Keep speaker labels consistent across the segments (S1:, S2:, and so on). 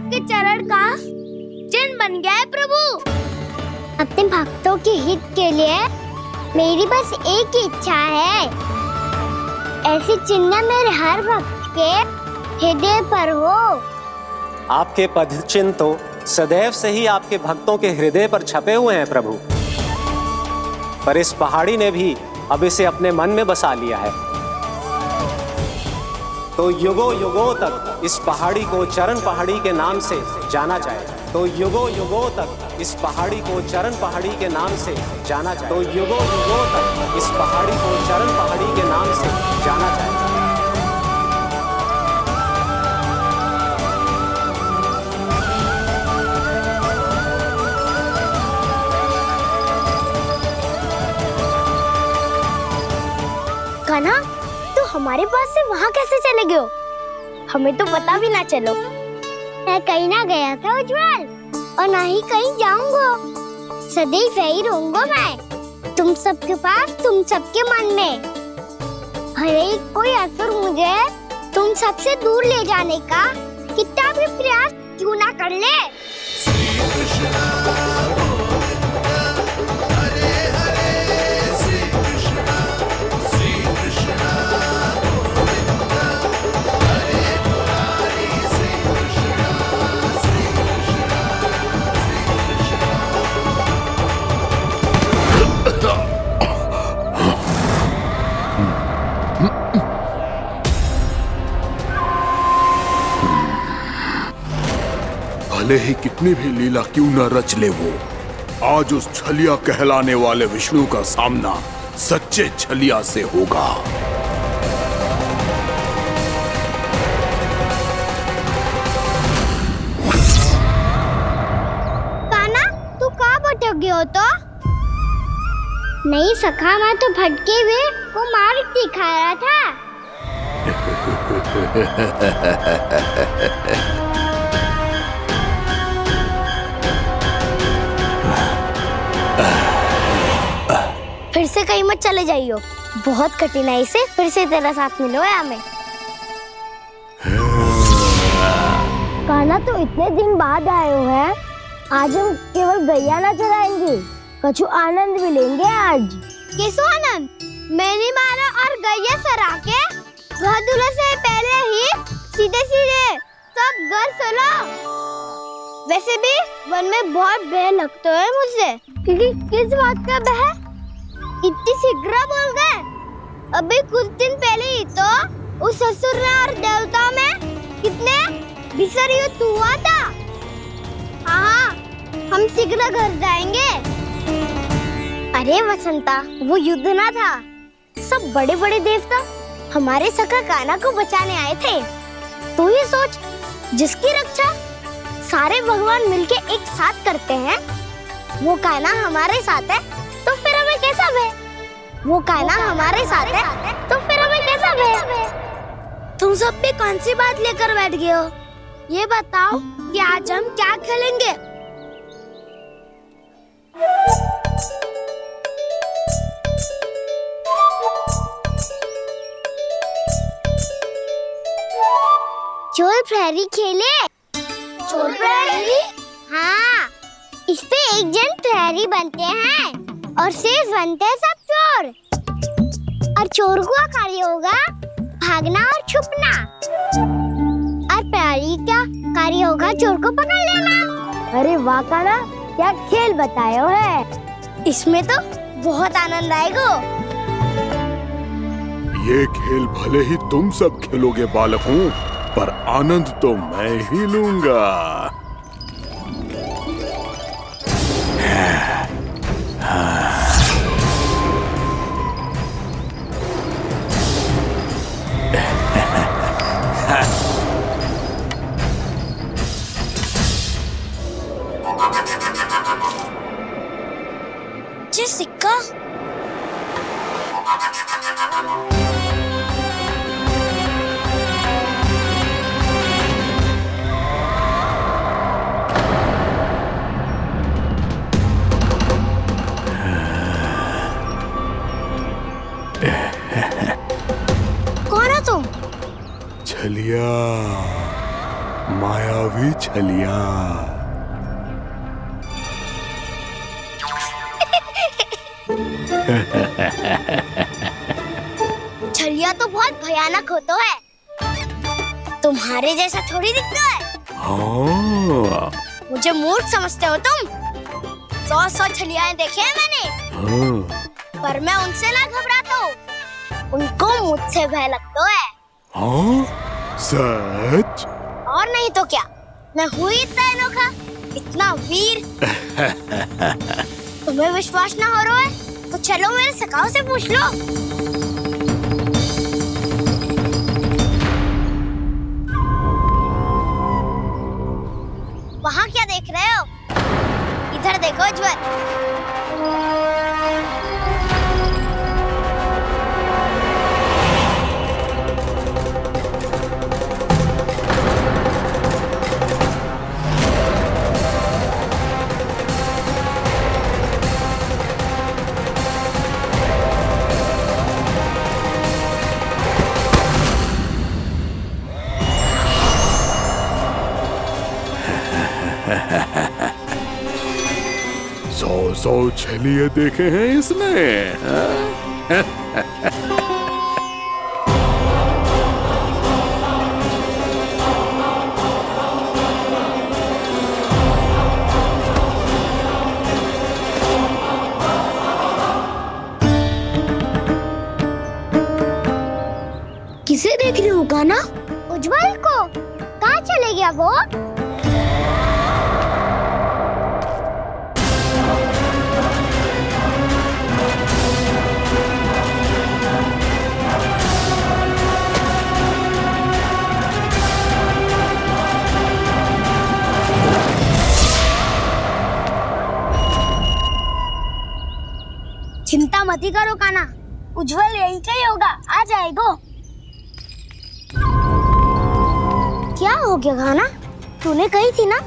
S1: आपके चरण का चिन्ह बन गया है प्रभु।
S2: अपने भक्तों के हित के लिए मेरी बस एक ही इच्छा है, ऐसी चिन्ह मेरे हर भक्त के हृदय पर हो।
S3: आपके पद चिन्ह तो सदैव से ही आपके भक्तों के हृदय पर छपे हुए हैं प्रभु, पर इस पहाड़ी ने भी अब इसे अपने मन में बसा लिया है। तो युगों युगों तक इस पहाड़ी को चरण पहाड़ी के नाम से जाना जाएगा। तो युगों युगों तक इस पहाड़ी को चरण पहाड़ी के नाम से जाना जाएगा। तो युगों युगों तक इस पहाड़ी को चरण पहाड़ी के नाम से जाना जाएगा।
S2: कान्हा, तू हमारे पास से वहाँ कैसे चले गए हो? हमें तो पता भी ना चलो। मैं कहीं ना गया था उज्जवल, और ना ही कहीं जाऊंगा। सदैव यही रहूंगा मैं, तुम सबके पास, तुम सबके मन में। भले ही कोई असुर मुझे तुम सबसे दूर ले जाने का कितना भी प्रयास क्यों ना कर ले।
S4: भले ही कितनी भी लीला क्यों न रच ले वो, आज उस छलिया कहलाने वाले विष्णु का सामना सच्चे छलिया से होगा।
S2: कान्हा, तू कहाँ भटक गए हो? तो नहीं सखा, मैं तो भटके हुए को मार्ग दिखा रहा था। फिर से कहीं मत चले जाइयो, बहुत कठिनाई से फिर से तेरा साथ मिलो है हमें। कान्हा, तो इतने दिन बाद आए हो हैं, आज हम केवल गैया ना चराएंगे, कछु आनंद भी लेंगे आज। किसो आनंद? मैंने मारा और गैया चरा के घर दूल्हे से पहले ही सीधे सीधे सब घर चलो। वैसे भी वन में बहुत भय लगता है मुझे, क्योंकि किस बात का भय? इतनी शीघ्र बोल गए। अभी कुछ दिन पहले ही तो उस असुर और देवता में कितने भीषण युद्ध हुआ था। हाँ, हम शीघ्र घर जाएंगे। अरे वसंता, वो युद्ध ना था, सब बड़े बड़े देवता हमारे सखा कान्हा को बचाने आए थे। तू ये सोच, जिसकी रक्षा सारे भगवान मिलके एक साथ करते हैं, वो कान्हा हमारे साथ है, तो फिर हमें कैसा भय? वो कान्हा हमारे साथ है, तो फिर हमें कैसा भय? तुम सब भी कौन सी बात लेकर बैठ गए हो? ये बताओ कि आज हम क्या खेलेंगे? चोर प्रहरी खेले। चोर प्रहरी? हाँ, इस पे एक जन प्रहरी बनते हैं और शेष बनते हैं सब चोर। और चोर का कार्य होगा भागना और छुपना, और प्रहरी का कार्य होगा चोर को पकड़ लेना। अरे वाह कान्हा, क्या खेल बताए हो है। इसमें तो बहुत आनंद आएगा।
S4: ये खेल भले ही तुम सब खेलोगे बालकों, पर आनंद तो मैं ही लूंगा।
S2: ये सिक्का
S4: छलिया, मायावी छलिया।
S2: छलिया तो बहुत भयानक होता है, तुम्हारे जैसा थोड़ी दिखता है।
S4: हाँ।
S2: मुझे मूर्ख समझते हो तुम? 100 छलियाएं देखे हैं मैंने,
S4: हाँ।
S2: पर मैं उनसे ना घबराता हूँ, उनको मुझसे भय लगता है।
S4: हाँ? सच?
S2: और नहीं तो क्या, मैं हूँ इतना अनोखा, इतना वीर। तुम्हें विश्वास ना हो रहा है तो चलो मेरे सखाओं से पूछ लो। वहाँ क्या देख रहे हो? इधर देखो उज्जवल।
S4: सौ छलिए देखे हैं इसने।
S2: किसे देख रही हो कान्हा? उज्जवल को। कहाँ चले गया वो? चिंता मत करो कान्हा, उज्जवल यही का ही होगा, आ जाएगा। क्या हो गया कान्हा? तूने कही थी ना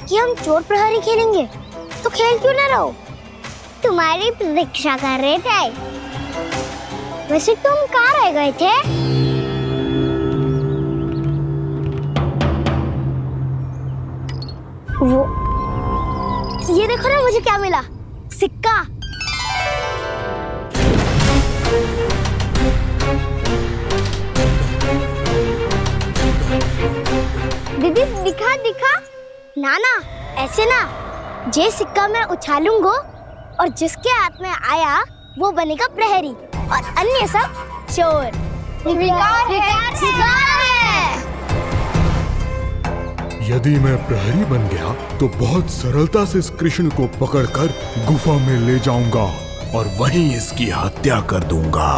S2: कि हम चोर प्रहरी खेलेंगे, तो खेल क्यों ना रहो? तुम्हारी प्रतीक्षा कर रहे थे। वैसे तुम कहाँ रह गए थे? वो ये देखो ना, मुझे क्या मिला, सिक्का। दीदी दिखा दिखा। ना ना, ऐसे ना, ये सिक्का मैं उछालूंगा और जिसके हाथ में आया वो बनेगा प्रहरी और अन्य सब चोर। शिकार है।
S4: यदि मैं प्रहरी बन गया तो बहुत सरलता से इस कृष्ण को पकड़कर गुफा में ले जाऊंगा और वहीं इसकी हत्या कर दूंगा।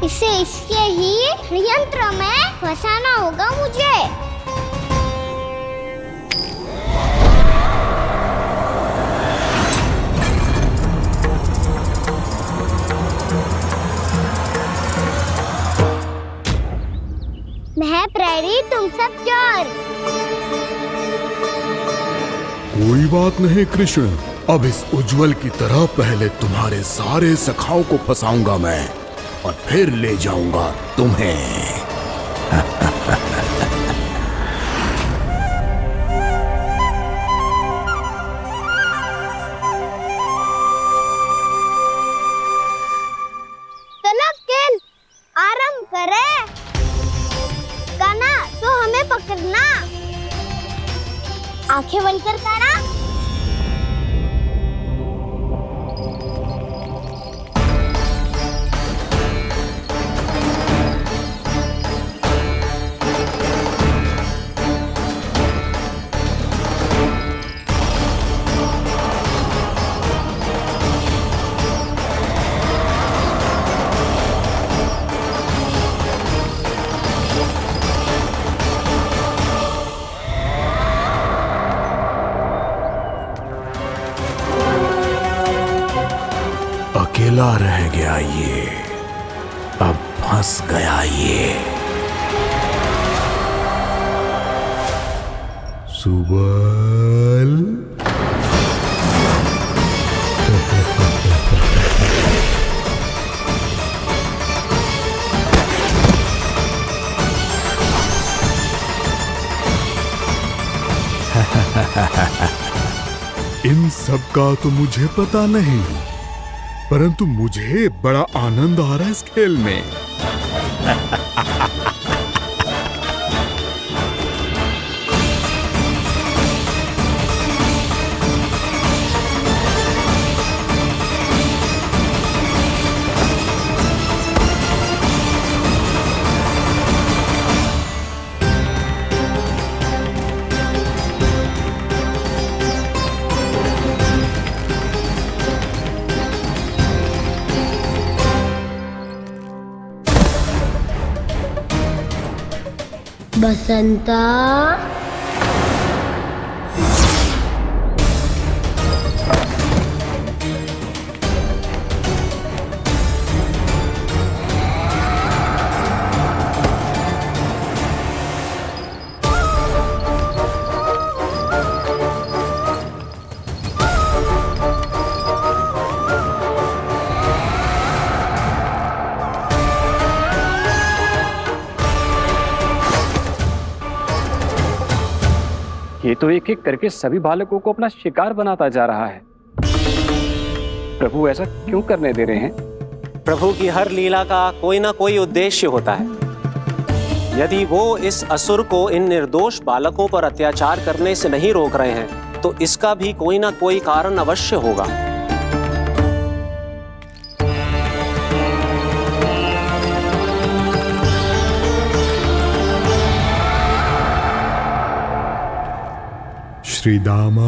S2: इसे इसके ही यंत्र में फंसाना होगा मुझे। मैं प्रहरी, तुम सब चोर।
S4: कोई बात नहीं कृष्ण, अब इस उज्जवल की तरह पहले तुम्हारे सारे सखाओं को फंसाऊंगा मैं और फिर ले जाऊंगा तुम्हें।
S2: चलो खेल आरंभ करें। कान्हा, तो हमें पकड़ना। आंखें बंद कर कान्हा।
S4: अकेला रह गया ये, अब फंस गया ये। सुबल। इन सब का तो मुझे पता नहीं, परंतु मुझे बड़ा आनंद आ रहा है इस खेल में।
S2: बसंता,
S5: ये तो एक एक करके सभी बालकों को अपना शिकार बनाता जा रहा है। प्रभु ऐसा क्यों करने दे रहे हैं?
S3: प्रभु की हर लीला का कोई ना कोई उद्देश्य होता है। यदि वो इस असुर को इन निर्दोष बालकों पर अत्याचार करने से नहीं रोक रहे हैं, तो इसका भी कोई ना कोई कारण अवश्य होगा।
S4: श्री दामा,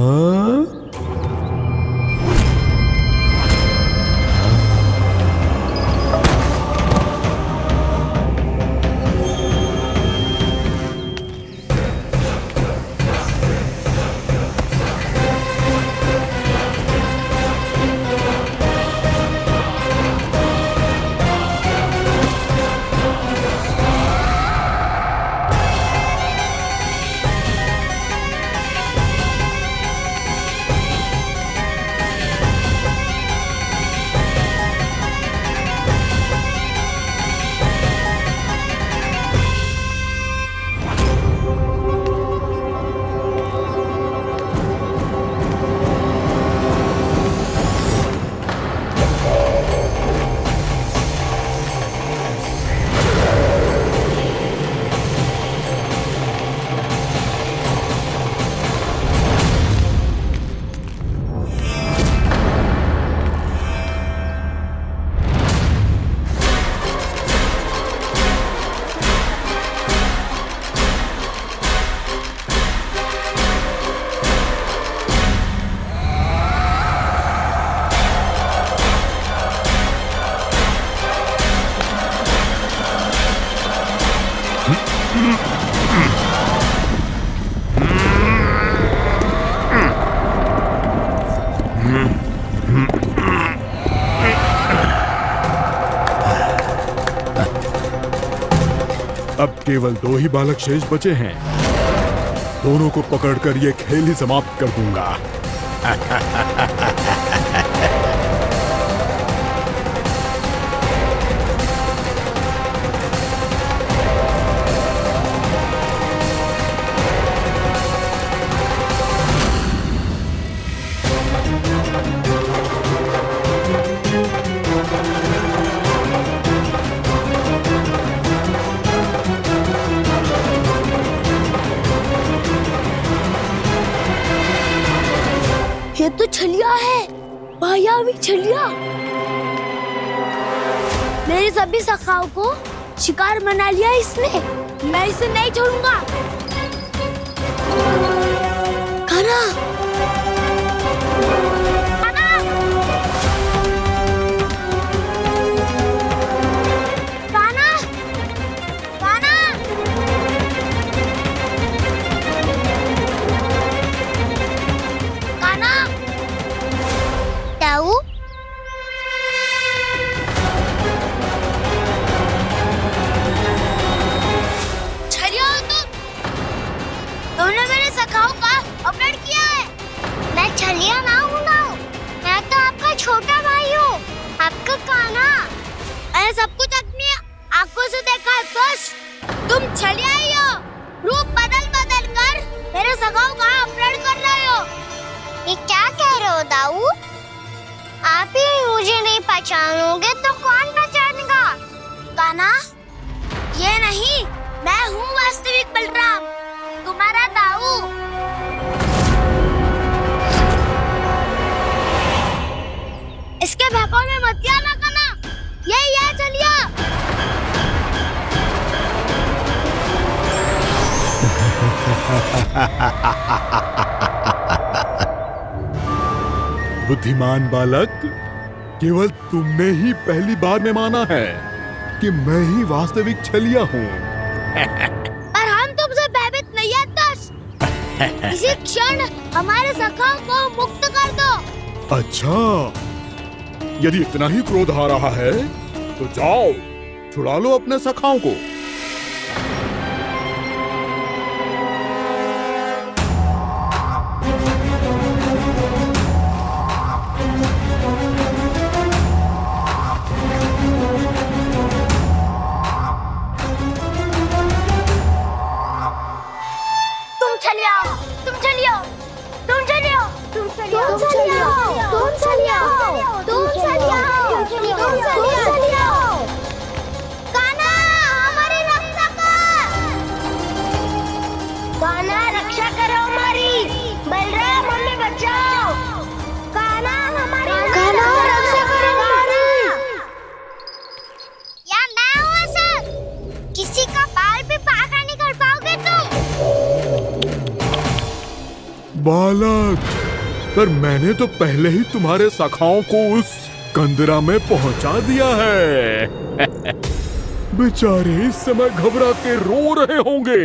S4: अब केवल 2 ही बालक शेष बचे हैं। दोनों को पकड़कर ये खेल ही समाप्त कर दूंगा।
S2: ये तो छलिया है, मायावी छलिया। मेरे सभी सखाओं को शिकार बना लिया इसने। मैं इसे नहीं छोड़ूंगा। कान्हा, कान्हा, कान्हा, कान्हा। कान्हा, ताऊ, छलिया हो तुम। तुमने मेरे सखाओं का अपहरण किया है। मैं छलिया ना हूँ ना, मैं तो आपका छोटा भाई हूँ, आपका कान्हा। मैंने सब कुछ अपनी आंखों से देखा है। बस तुम छलिया ही हो। रूप बदल बदल कर मेरे सखाओं का अपहरण कर रहे हो। ये क्या कह रहे हो दाऊ? आप ही मुझे नहीं पहचानोगे तो कौन पहचानेगा? कान्हा, ये नहीं, मैं हूँ वास्तविक बलराम, तुम्हारा दाऊ। इसके बहकावे में मत आना कान्हा, ये चलिए।
S4: बुद्धिमान बालक, केवल तुमने ही पहली बार में माना है कि मैं ही वास्तविक छलिया हूँ।
S2: पर हम तुमसे भयभीत नहीं है दस। इसी क्षण हमारे सखाओं को मुक्त कर दो।
S4: अच्छा, यदि इतना ही क्रोध आ रहा है तो जाओ, छुड़ा लो अपने सखाओं को। बालक, पर मैंने तो पहले ही तुम्हारे सखाओं को उस कंदरा में पहुंचा दिया है। बेचारे इस समय घबरा के रो रहे होंगे,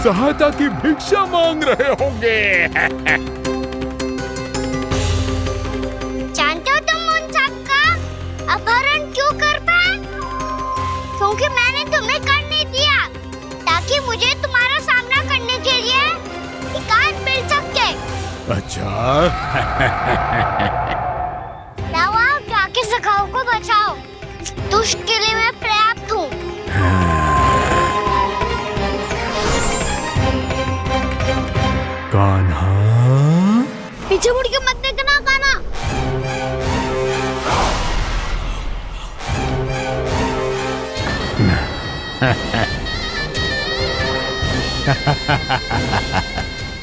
S4: सहायता की भिक्षा मांग रहे होंगे।
S2: जानते हो तुम उन सबका अपहरण क्यों कर पाए? क्योंकि मैंने तुम्हें कर नहीं दिया, ताकि मुझे तुम्हारा सामना करने के लिए एकांत मिल सके।
S4: अच्छा।
S2: आओ, जाके सखाओं को बचाओ। इस दुष्ट के लिए मैं पर्याप्त हूँ।
S4: कान्हा,
S2: पीछे मुड़ के मत देखना कान्हा।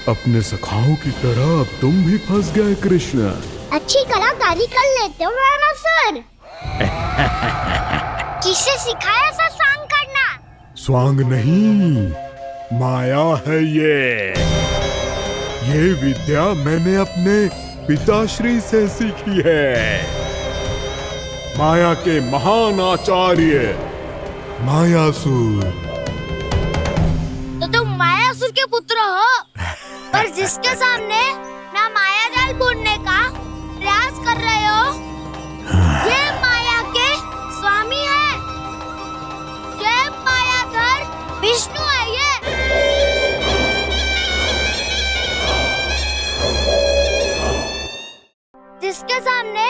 S4: अपने सखाओं की तरह अब तुम भी फंस गए कृष्ण।
S2: अच्छी कलाकारी कर लेते हो रावणासुर। किससे सिखाया ऐसा स्वांग करना?
S4: स्वांग नहीं, माया है ये विद्या मैंने अपने पिताश्री से सीखी है। माया के महान आचार्य मायासुर।
S2: तो तुम मायासुर के पुत्र हो, पर जिसके सामने ना माया जाल बुनने का प्रयास कर रहे हो, ये माया के स्वामी है। ये मायाधर विष्णु है। ये जिसके सामने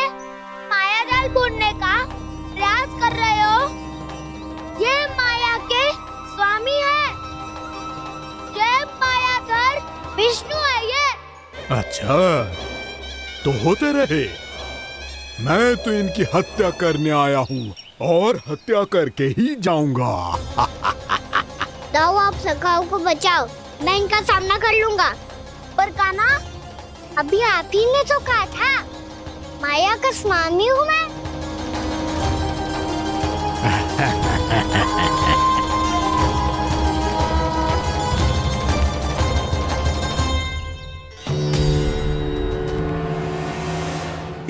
S2: माया जाल बुनने का प्रयास कर रहे हो, ये माया के स्वामी है। ये मायाधर विष्णु है। ये
S4: अच्छा, तो होते रहे। मैं तो इनकी हत्या करने आया हूँ और हत्या करके ही जाऊंगा।
S2: दाऊ, आप सखाओं को बचाओ, मैं इनका सामना कर लूंगा। पर कान्हा, अभी आप ही ने तो कहा था माया का स्वामी हूँ मैं।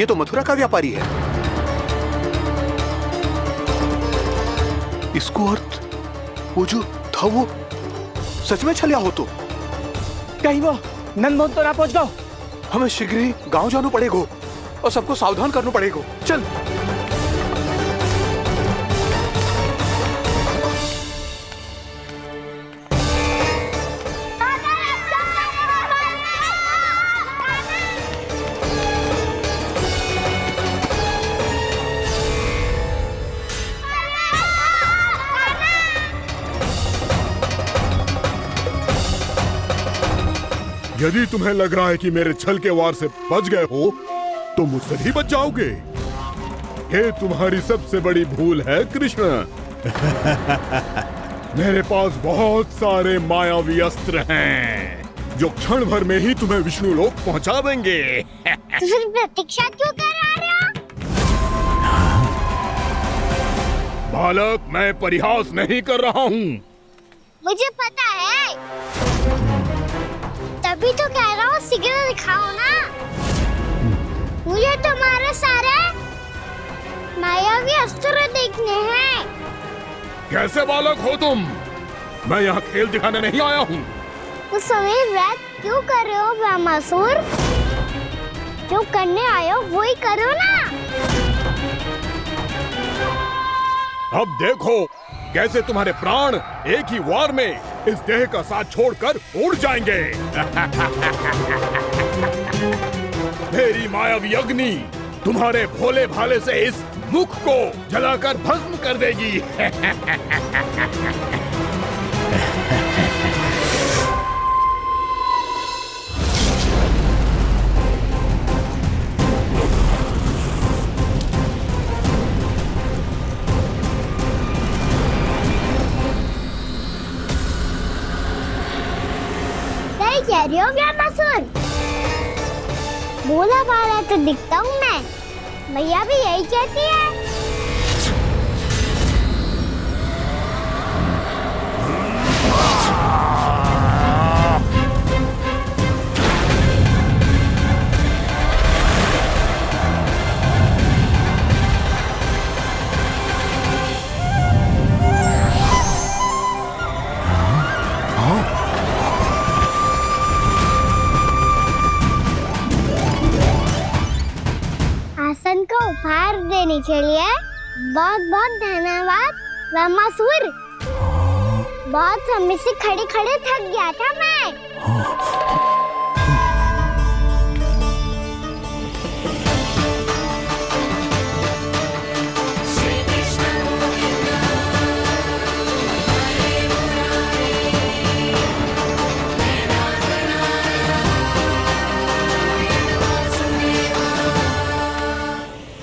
S6: ये तो मथुरा का व्यापारी है। इसको अर्थ वो जो था वो सच में छलिया हो तो
S5: कहीं वो नंदमोहन तो ना पहुंच गया।
S6: हमें शीघ्र ही गांव जाना पड़ेगा और सबको सावधान करना पड़ेगा। चल।
S4: यदि तुम्हें लग रहा है कि मेरे छल के वार से बच गए हो तो मुझसे भी बच जाओगे। ये तुम्हारी सबसे बड़ी भूल है कृष्ण। मेरे पास बहुत सारे मायावी अस्त्र हैं जो क्षण भर में ही तुम्हें विष्णु लोक पहुंचा देंगे।
S2: तो फिर प्रतीक्षा क्यों कर रहे हो?
S4: बालक, मैं परिहास नहीं कर रहा हूँ।
S2: मुझे पता है, तभी तो कह रहा हूँ शीघ्र दिखाओ ना। मुझे तुम्हारे सारे मायावी अस्त्र देखने हैं।
S4: कैसे बालक हो तुम? मैं यहाँ खेल दिखाने नहीं आया हूँ।
S2: तो समय व्यर्थ क्यों कर रहे हो ब्रह्मासुर? जो करने आए हो वो ही करो ना।
S4: अब देखो कैसे तुम्हारे प्राण एक ही वार में इस देह का साथ छोड़कर उड़ जाएंगे। मेरी मायावी अग्नि तुम्हारे भोले भाले से इस मुख को जलाकर भस्म कर देगी।
S2: कह रही हो ब्रह्मासुर? बोला बाला तो दिखता हूँ मैं। भैया भी यही कहती है। आसन को उपहार देने के लिए बहुत बहुत धन्यवाद ब्रह्मासुर। बहुत समय से खड़े खड़े थक गया था मैं।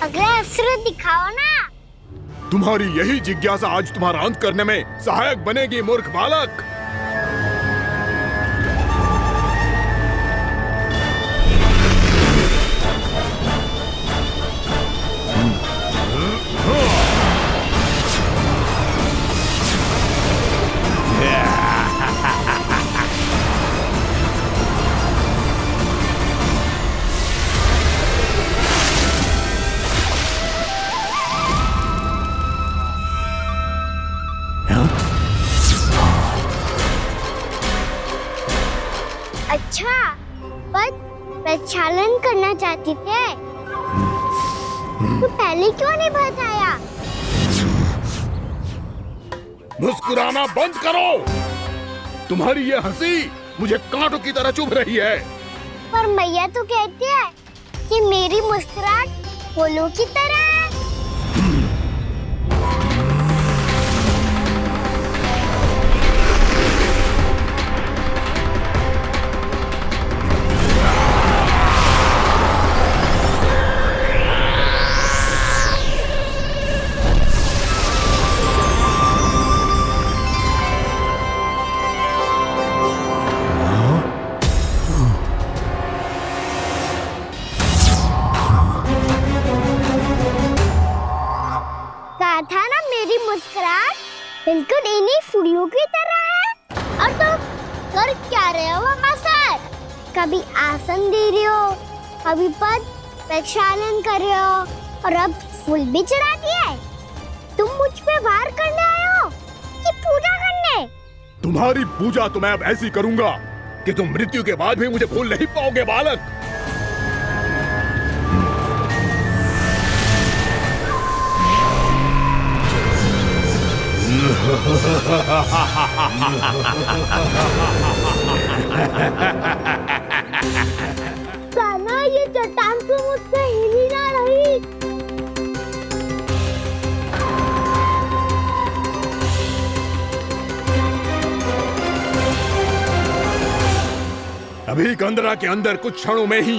S2: अगला अस्त्र दिखाओ ना।
S4: तुम्हारी यही जिज्ञासा आज तुम्हारा अंत करने में सहायक बनेगी मूर्ख बालक।
S2: अच्छा, पर प्रक्षालन करना चाहती थे तो पहले क्यों नहीं बताया?
S4: मुस्कुराना बंद करो। तुम्हारी ये हंसी मुझे कांटों की तरह चुभ रही है।
S2: पर मैया तो कहती है कि मेरी मुस्कुराहट फूलों की तरह है। था ना मेरी मुस्कुराहट बिल्कुल इन्हीं फूलों की तरह है। और तो कर क्या रहे हो ब्रह्मासुर? कभी आसन दे रहे हो, कभी पद प्रक्षालन कर रहे हो और अब फूल भी चढ़ा दिए। तुम मुझ पे वार करने आए हो कि पूजा करने?
S4: तुम्हारी पूजा तो मैं अब ऐसी करूंगा कि तुम मृत्यु के बाद भी मुझे भूल नहीं पाओगे बालक।
S2: कान्हा, ये चट्टान तो मुझसे हिल ही ना रही।
S4: अभी कंदरा के अंदर कुछ क्षणों में ही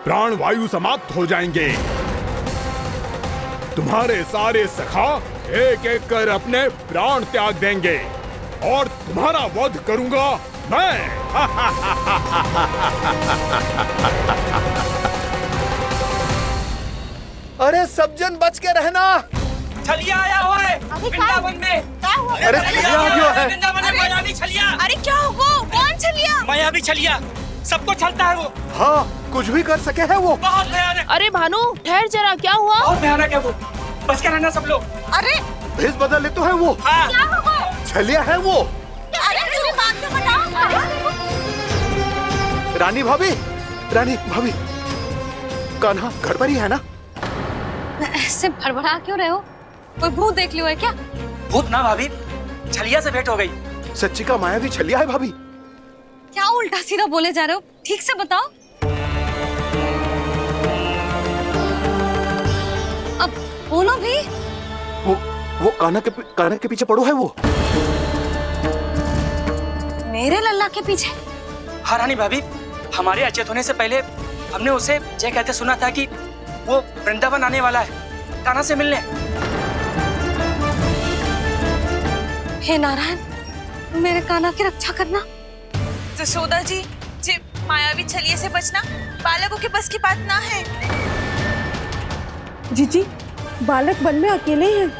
S4: प्राण वायु समाप्त हो जाएंगे। तुम्हारे सारे सखा एक एक कर अपने प्राण त्याग देंगे और तुम्हारा वध करूंगा मैं।
S6: अरे सब जन बच के रहना।
S7: छलिया आया हुआ है वृंदावन में।
S6: अरे छलिया आ गया है।
S7: वृंदावन में मायावी छलिया।
S8: अरे क्या हुआ? कौन छलिया?
S7: मायावी छलिया सबको छलता है वो।
S6: हाँ, कुछ भी कर सके है वो।
S7: बहुत भयानक।
S8: अरे भानु ठहर जरा, क्या हुआ?
S7: बहुत भयानक है वो, बच के रहना सब लोग।
S8: अरे
S6: भेष बदल ले तो है वो।
S7: हाँ।
S8: क्या हुआ?
S6: छलिया है वो।
S8: अरे मेरी बात तो बताओ।
S6: रानी भाभी, रानी भाभी, कान्हा घर पर ही है ना?
S9: ऐसे भड़बड़ा क्यों रहे हो? कोई भूत देख लियो है क्या?
S7: भूत ना भाभी, छलिया से भेंट हो गई।
S6: सच्ची का मायावी छलिया है भाभी।
S9: क्या उल्टा सीधा बोले जा रहे हो? ठीक से बताओ। अब बोलो भी।
S6: वो कान्हा के पीछे पड़ो है वो।
S9: मेरे लल्ला के पीछे?
S7: हाँ रानी भाभी, हमारे अचेत होने से पहले हमने उसे ये कहते सुना था कि वो वृंदावन आने वाला है कान्हा से मिलने।
S9: हे नारायण, मेरे कान्हा की रक्षा करना।
S8: जसोदा जी, मायावी छलिए से बचना बालकों के बस की बात ना है।
S10: जीजी, बालक वन में अकेले हैं।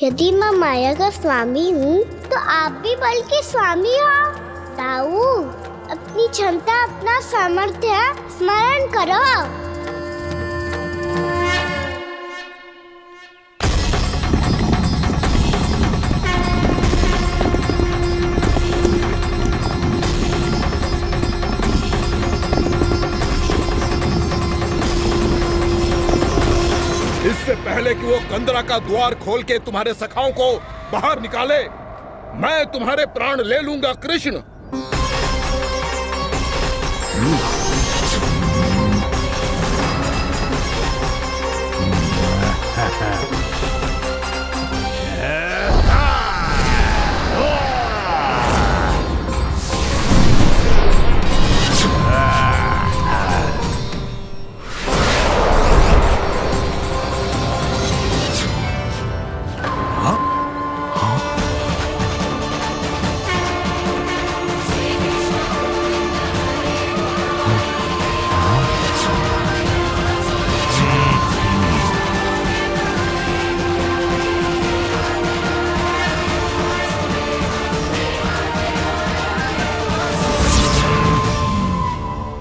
S2: यदि मैं माया का स्वामी हूँ तो आप भी बल के स्वामी हो। ताऊ, अपनी क्षमता, अपना सामर्थ्य स्मरण करो।
S4: इससे पहले कि वो कंदरा का द्वार खोल के तुम्हारे सखाओं को बाहर निकाले, मैं तुम्हारे प्राण ले लूंगा कृष्ण।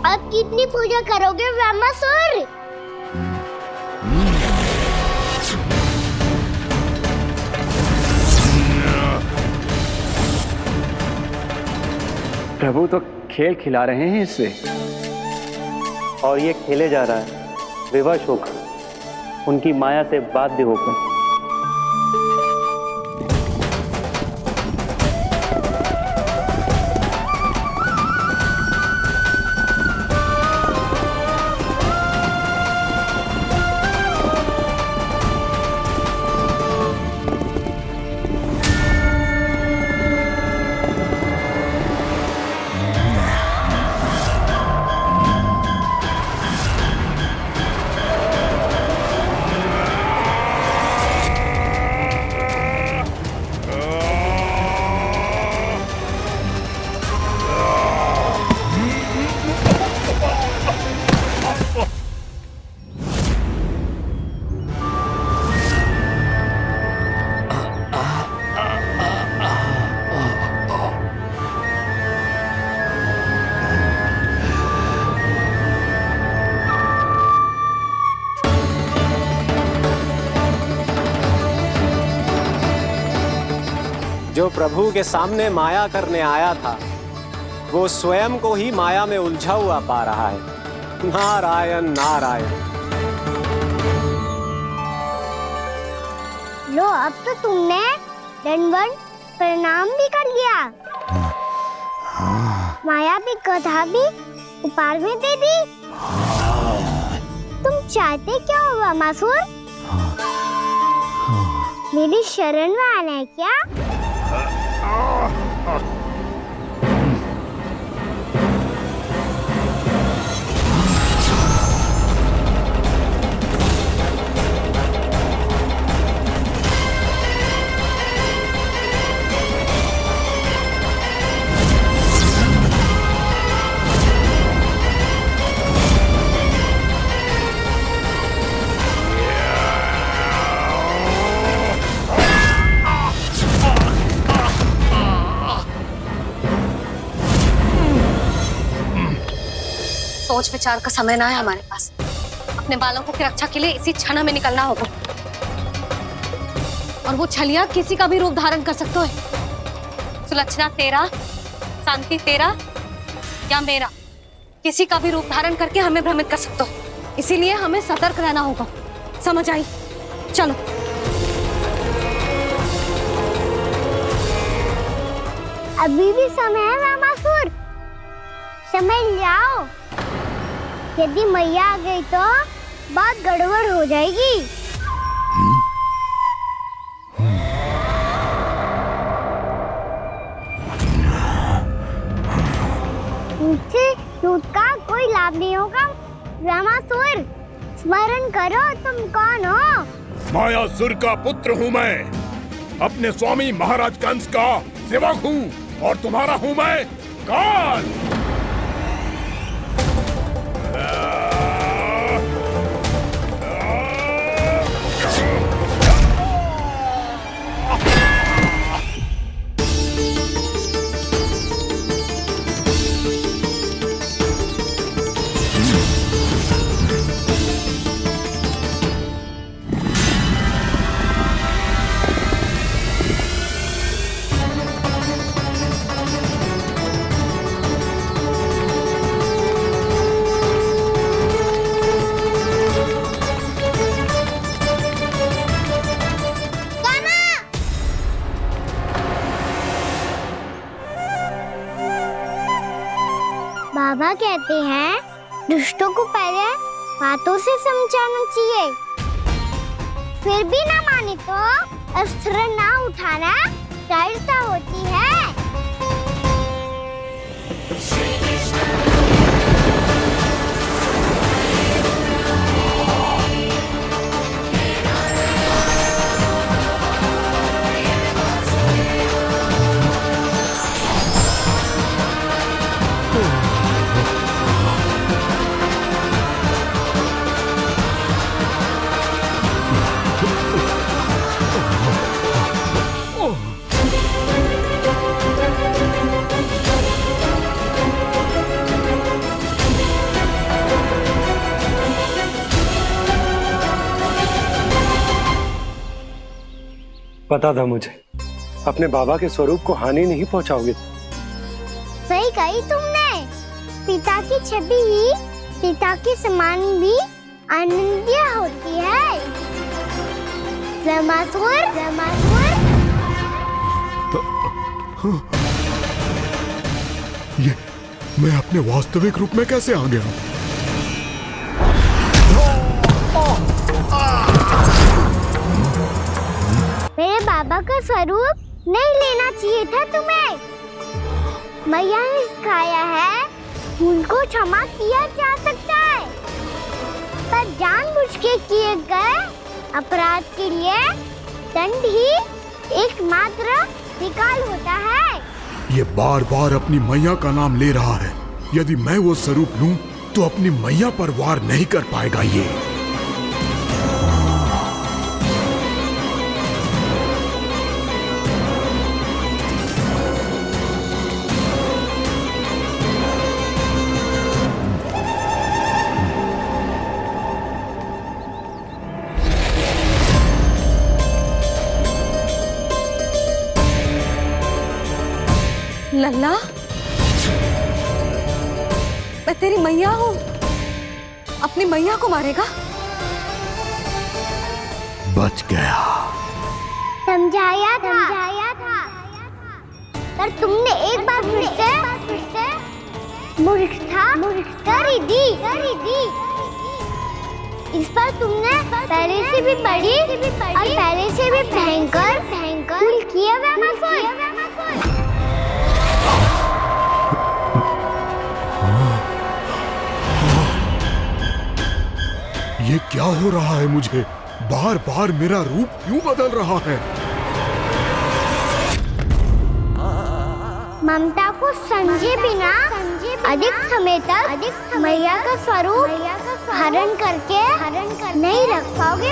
S2: अब कितनी पूजा करोगे ब्रह्मासुर?
S5: प्रभु तो खेल खिला रहे हैं इससे,
S11: और ये खेले जा रहा है विवश होकर, उनकी माया से बाध्य होकर।
S3: जो प्रभु के सामने माया करने आया था वो स्वयं को ही माया में उलझा हुआ पा रहा है। नारायण नारायण।
S2: लो, अब तो तुमने दंडवत प्रणाम भी कर लिया, माया भी कथा भी उपहार में दे दी। तुम चाहते क्या हो वामासुर? मेरी शरण में आना है क्या?
S9: सोच विचार का समय ना है हमारे पास। अपने बालकों की रक्षा के लिए इसी क्षण हमें निकलना होगा। और वो छलिया किसी का भी रूप धारण कर सकते हैं। सुलक्षणा तेरा, शांति तेरा या मेरा, किसी का भी रूप धारण करके हमें भ्रमित कर सकते हो। इसीलिए हमें सतर्क रहना होगा। समझ आई? चलो।
S2: अभी भी समय है वामासुर, समझ जाओ। यदि मैया आ गई तो बात गड़बड़ हो जाएगी। मुझसे दूध का कोई लाभ नहीं होगा। वामासुर, स्मरण करो तुम कौन हो?
S4: मायासुर का पुत्र हूँ मैं, अपने स्वामी महाराज कंस का सेवक हूँ, और तुम्हारा हूँ मैं काल। बाबा कहते हैं दुष्टों को पहले बातों से समझाना चाहिए, फिर भी ना माने तो अस्त्र ना उठाना दृढ़ता होती है।
S11: पता था मुझे, अपने बाबा के स्वरूप को हानि नहीं पहुंचाओगे।
S2: सही कही तुमने। पिता की छवि ही पिता के समान भी आनंदीय होती है। वामासुर, वामासुर।
S4: ये मैं अपने वास्तविक रूप में कैसे आ गया?
S2: मेरे बाबा का स्वरूप नहीं लेना चाहिए था तुम्हें। मैया ने सिखाया है भूल को क्षमा किया जा सकता है, पर जानबूझ के किए गए अपराध के लिए दंड ही एकमात्र विकल्प होता है।
S4: ये बार बार अपनी मैया का नाम ले रहा है। यदि मैं वो स्वरूप लूं तो अपनी मैया पर वार नहीं कर पाएगा ये।
S9: लल्ला, मैं तेरी मैया हूँ, अपनी मैया को मारेगा?
S6: बच गया।
S4: समझाया था पर तुमने एक बार फिर से मूर्खता कर ही दी। इस पर तुमने पहले से भी बड़ी और पहले से भी भयंकर भूल किया
S6: ये क्या हो रहा है मुझे? बार बार मेरा रूप क्यों बदल रहा है?
S4: ममता को समझे बिना अधिक समय तक मैया का स्वरूप हरण करके नहीं रख पाओगे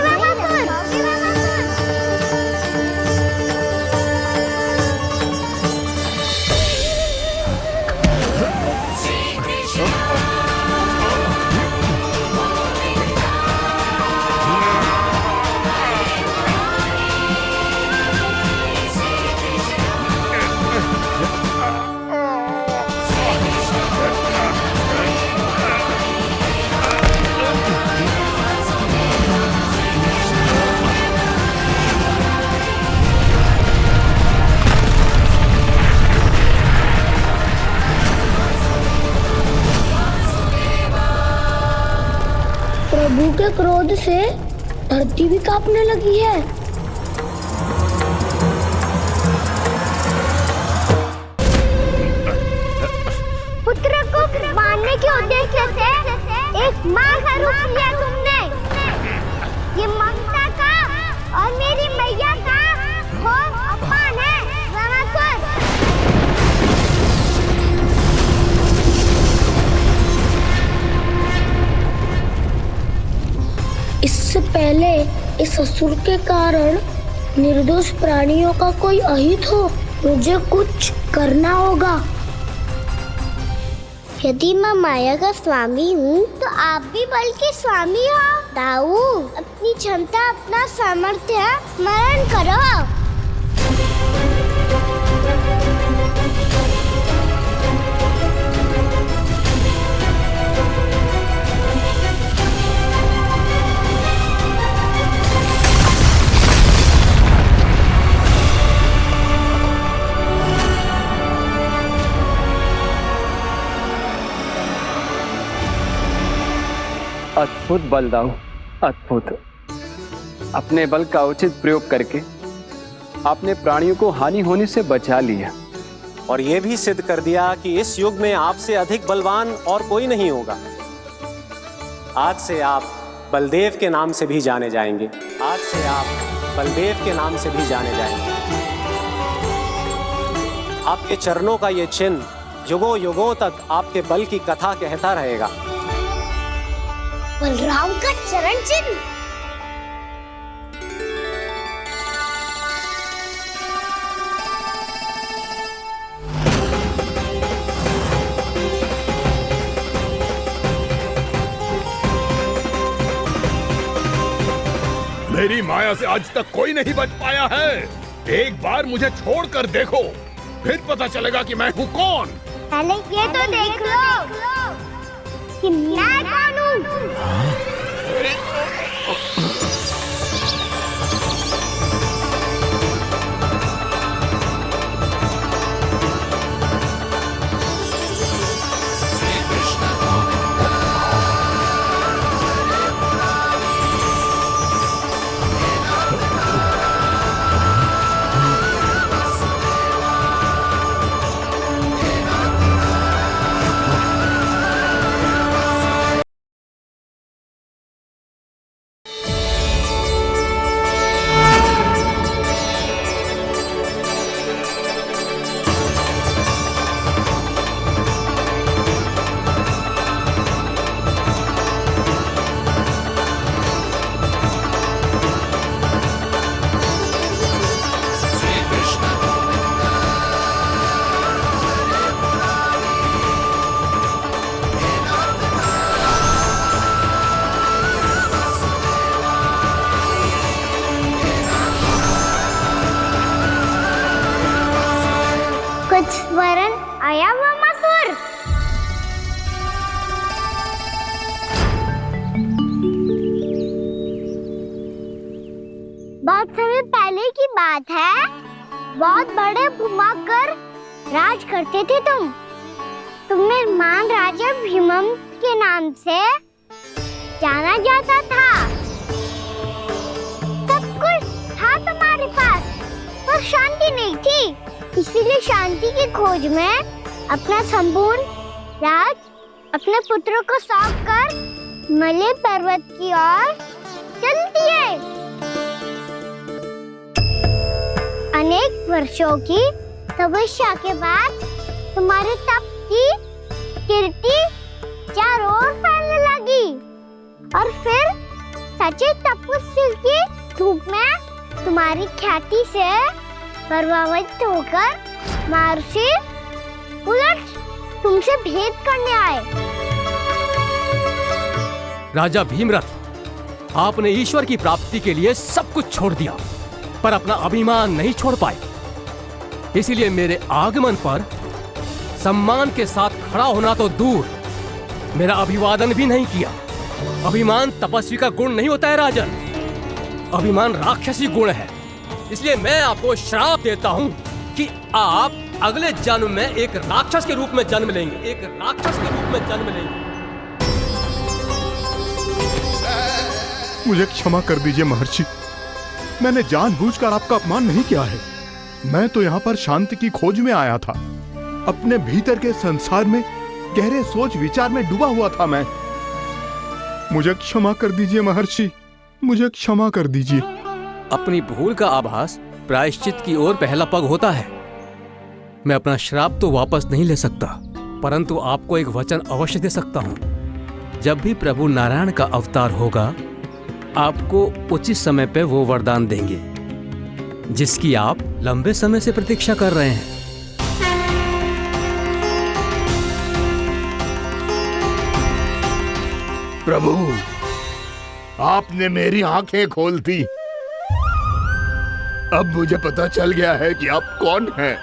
S2: प्रभु के क्रोध से धरती भी कांपने लगी है।
S4: पुत्र को मारने के उद्देश्य से एक माँ का रूप लिया तुमने। ये ममता का और मेरी मैया का घोर अपमान है रावणासुर।
S2: इससे पहले इस असुर के कारण निर्दोष प्राणियों का कोई अहित हो, मुझे कुछ करना होगा।
S4: यदि मैं माया का स्वामी हूँ तो आप भी बल के स्वामी हो। दाऊ, अपनी क्षमता अपना सामर्थ्य स्मरण करो।
S5: अद्भुत बल दाऊ, अद्भुत। अपने बल का उचित प्रयोग करके आपने प्राणियों को हानि होने से बचा लिया
S3: और ये भी सिद्ध कर दिया कि इस युग में आपसे अधिक बलवान और कोई नहीं होगा। आज से आप बलदेव के नाम से भी जाने जाएंगे। आज से आप बलदेव के नाम से भी जाने जाएंगे। आपके चरणों का ये चिन्ह युगों युगों तक आपके बल की कथा कहता रहेगा।
S4: बलराम का चरण चिन्ह।
S6: मेरी माया से आज तक कोई नहीं बच पाया है। एक बार मुझे छोड़कर देखो, फिर पता चलेगा कि मैं हूँ कौन।
S4: पहले ये तो देख लो कि मैं कौन हूँ। कुछ वरन आया हुआ मसूर। बहुत समय पहले की बात है, बहुत बड़े भूमाकर राज करते थे तुम्हें मान राजा भीमम के नाम से जाना जाता था। सब कुछ था तुम्हारे पास, पर शांति नहीं थी। इसीलिए शांति की खोज में अपना संपूर्ण राज अपने पुत्रों को सौंप कर मलय पर्वत की ओर चल दिए। अनेक वर्षों की तपस्या के बाद तुम्हारे तप की कीर्ति चारों ओर फैलने लगी और फिर सच्चे तपस्वी के रूप में तुम्हारी ख्याति से प्रभावित होकर महर्षि उलट तुमसे भेंट करने आए।
S12: राजा भीमरथ, आपने ईश्वर की प्राप्ति के लिए सब कुछ छोड़ दिया, पर अपना अभिमान नहीं छोड़ पाए। इसीलिए मेरे आगमन पर सम्मान के साथ खड़ा होना तो दूर, मेरा अभिवादन भी नहीं किया। अभिमान तपस्वी का गुण नहीं होता है राजन, अभिमान राक्षसी गुण है। इसलिए मैं आपको श्राप देता हूँ कि आप अगले जन्म में एक राक्षस के रूप में जन्म लेंगे, एक राक्षस के रूप में जन्म लेंगे।
S6: मुझे क्षमा कर दीजिए महर्षि, मैंने जानबूझकर आपका अपमान नहीं किया है। मैं तो यहाँ पर शांति की खोज में आया था, अपने भीतर के संसार में गहरे सोच विचार में डूबा हुआ था मैं। मुझे क्षमा कर दीजिए महर्षि, मुझे क्षमा कर दीजिए।
S12: अपनी भूल का आभास प्रायश्चित की ओर पहला पग होता है। मैं अपना श्राप तो वापस नहीं ले सकता, परंतु आपको एक वचन अवश्य दे सकता हूँ। जब भी प्रभु नारायण का अवतार होगा, आपको उचित समय पे वो वरदान देंगे जिसकी आप लंबे समय से प्रतीक्षा कर रहे हैं।
S6: प्रभु, आपने मेरी आंखें खोल दी। अब मुझे पता चल गया है कि आप कौन हैं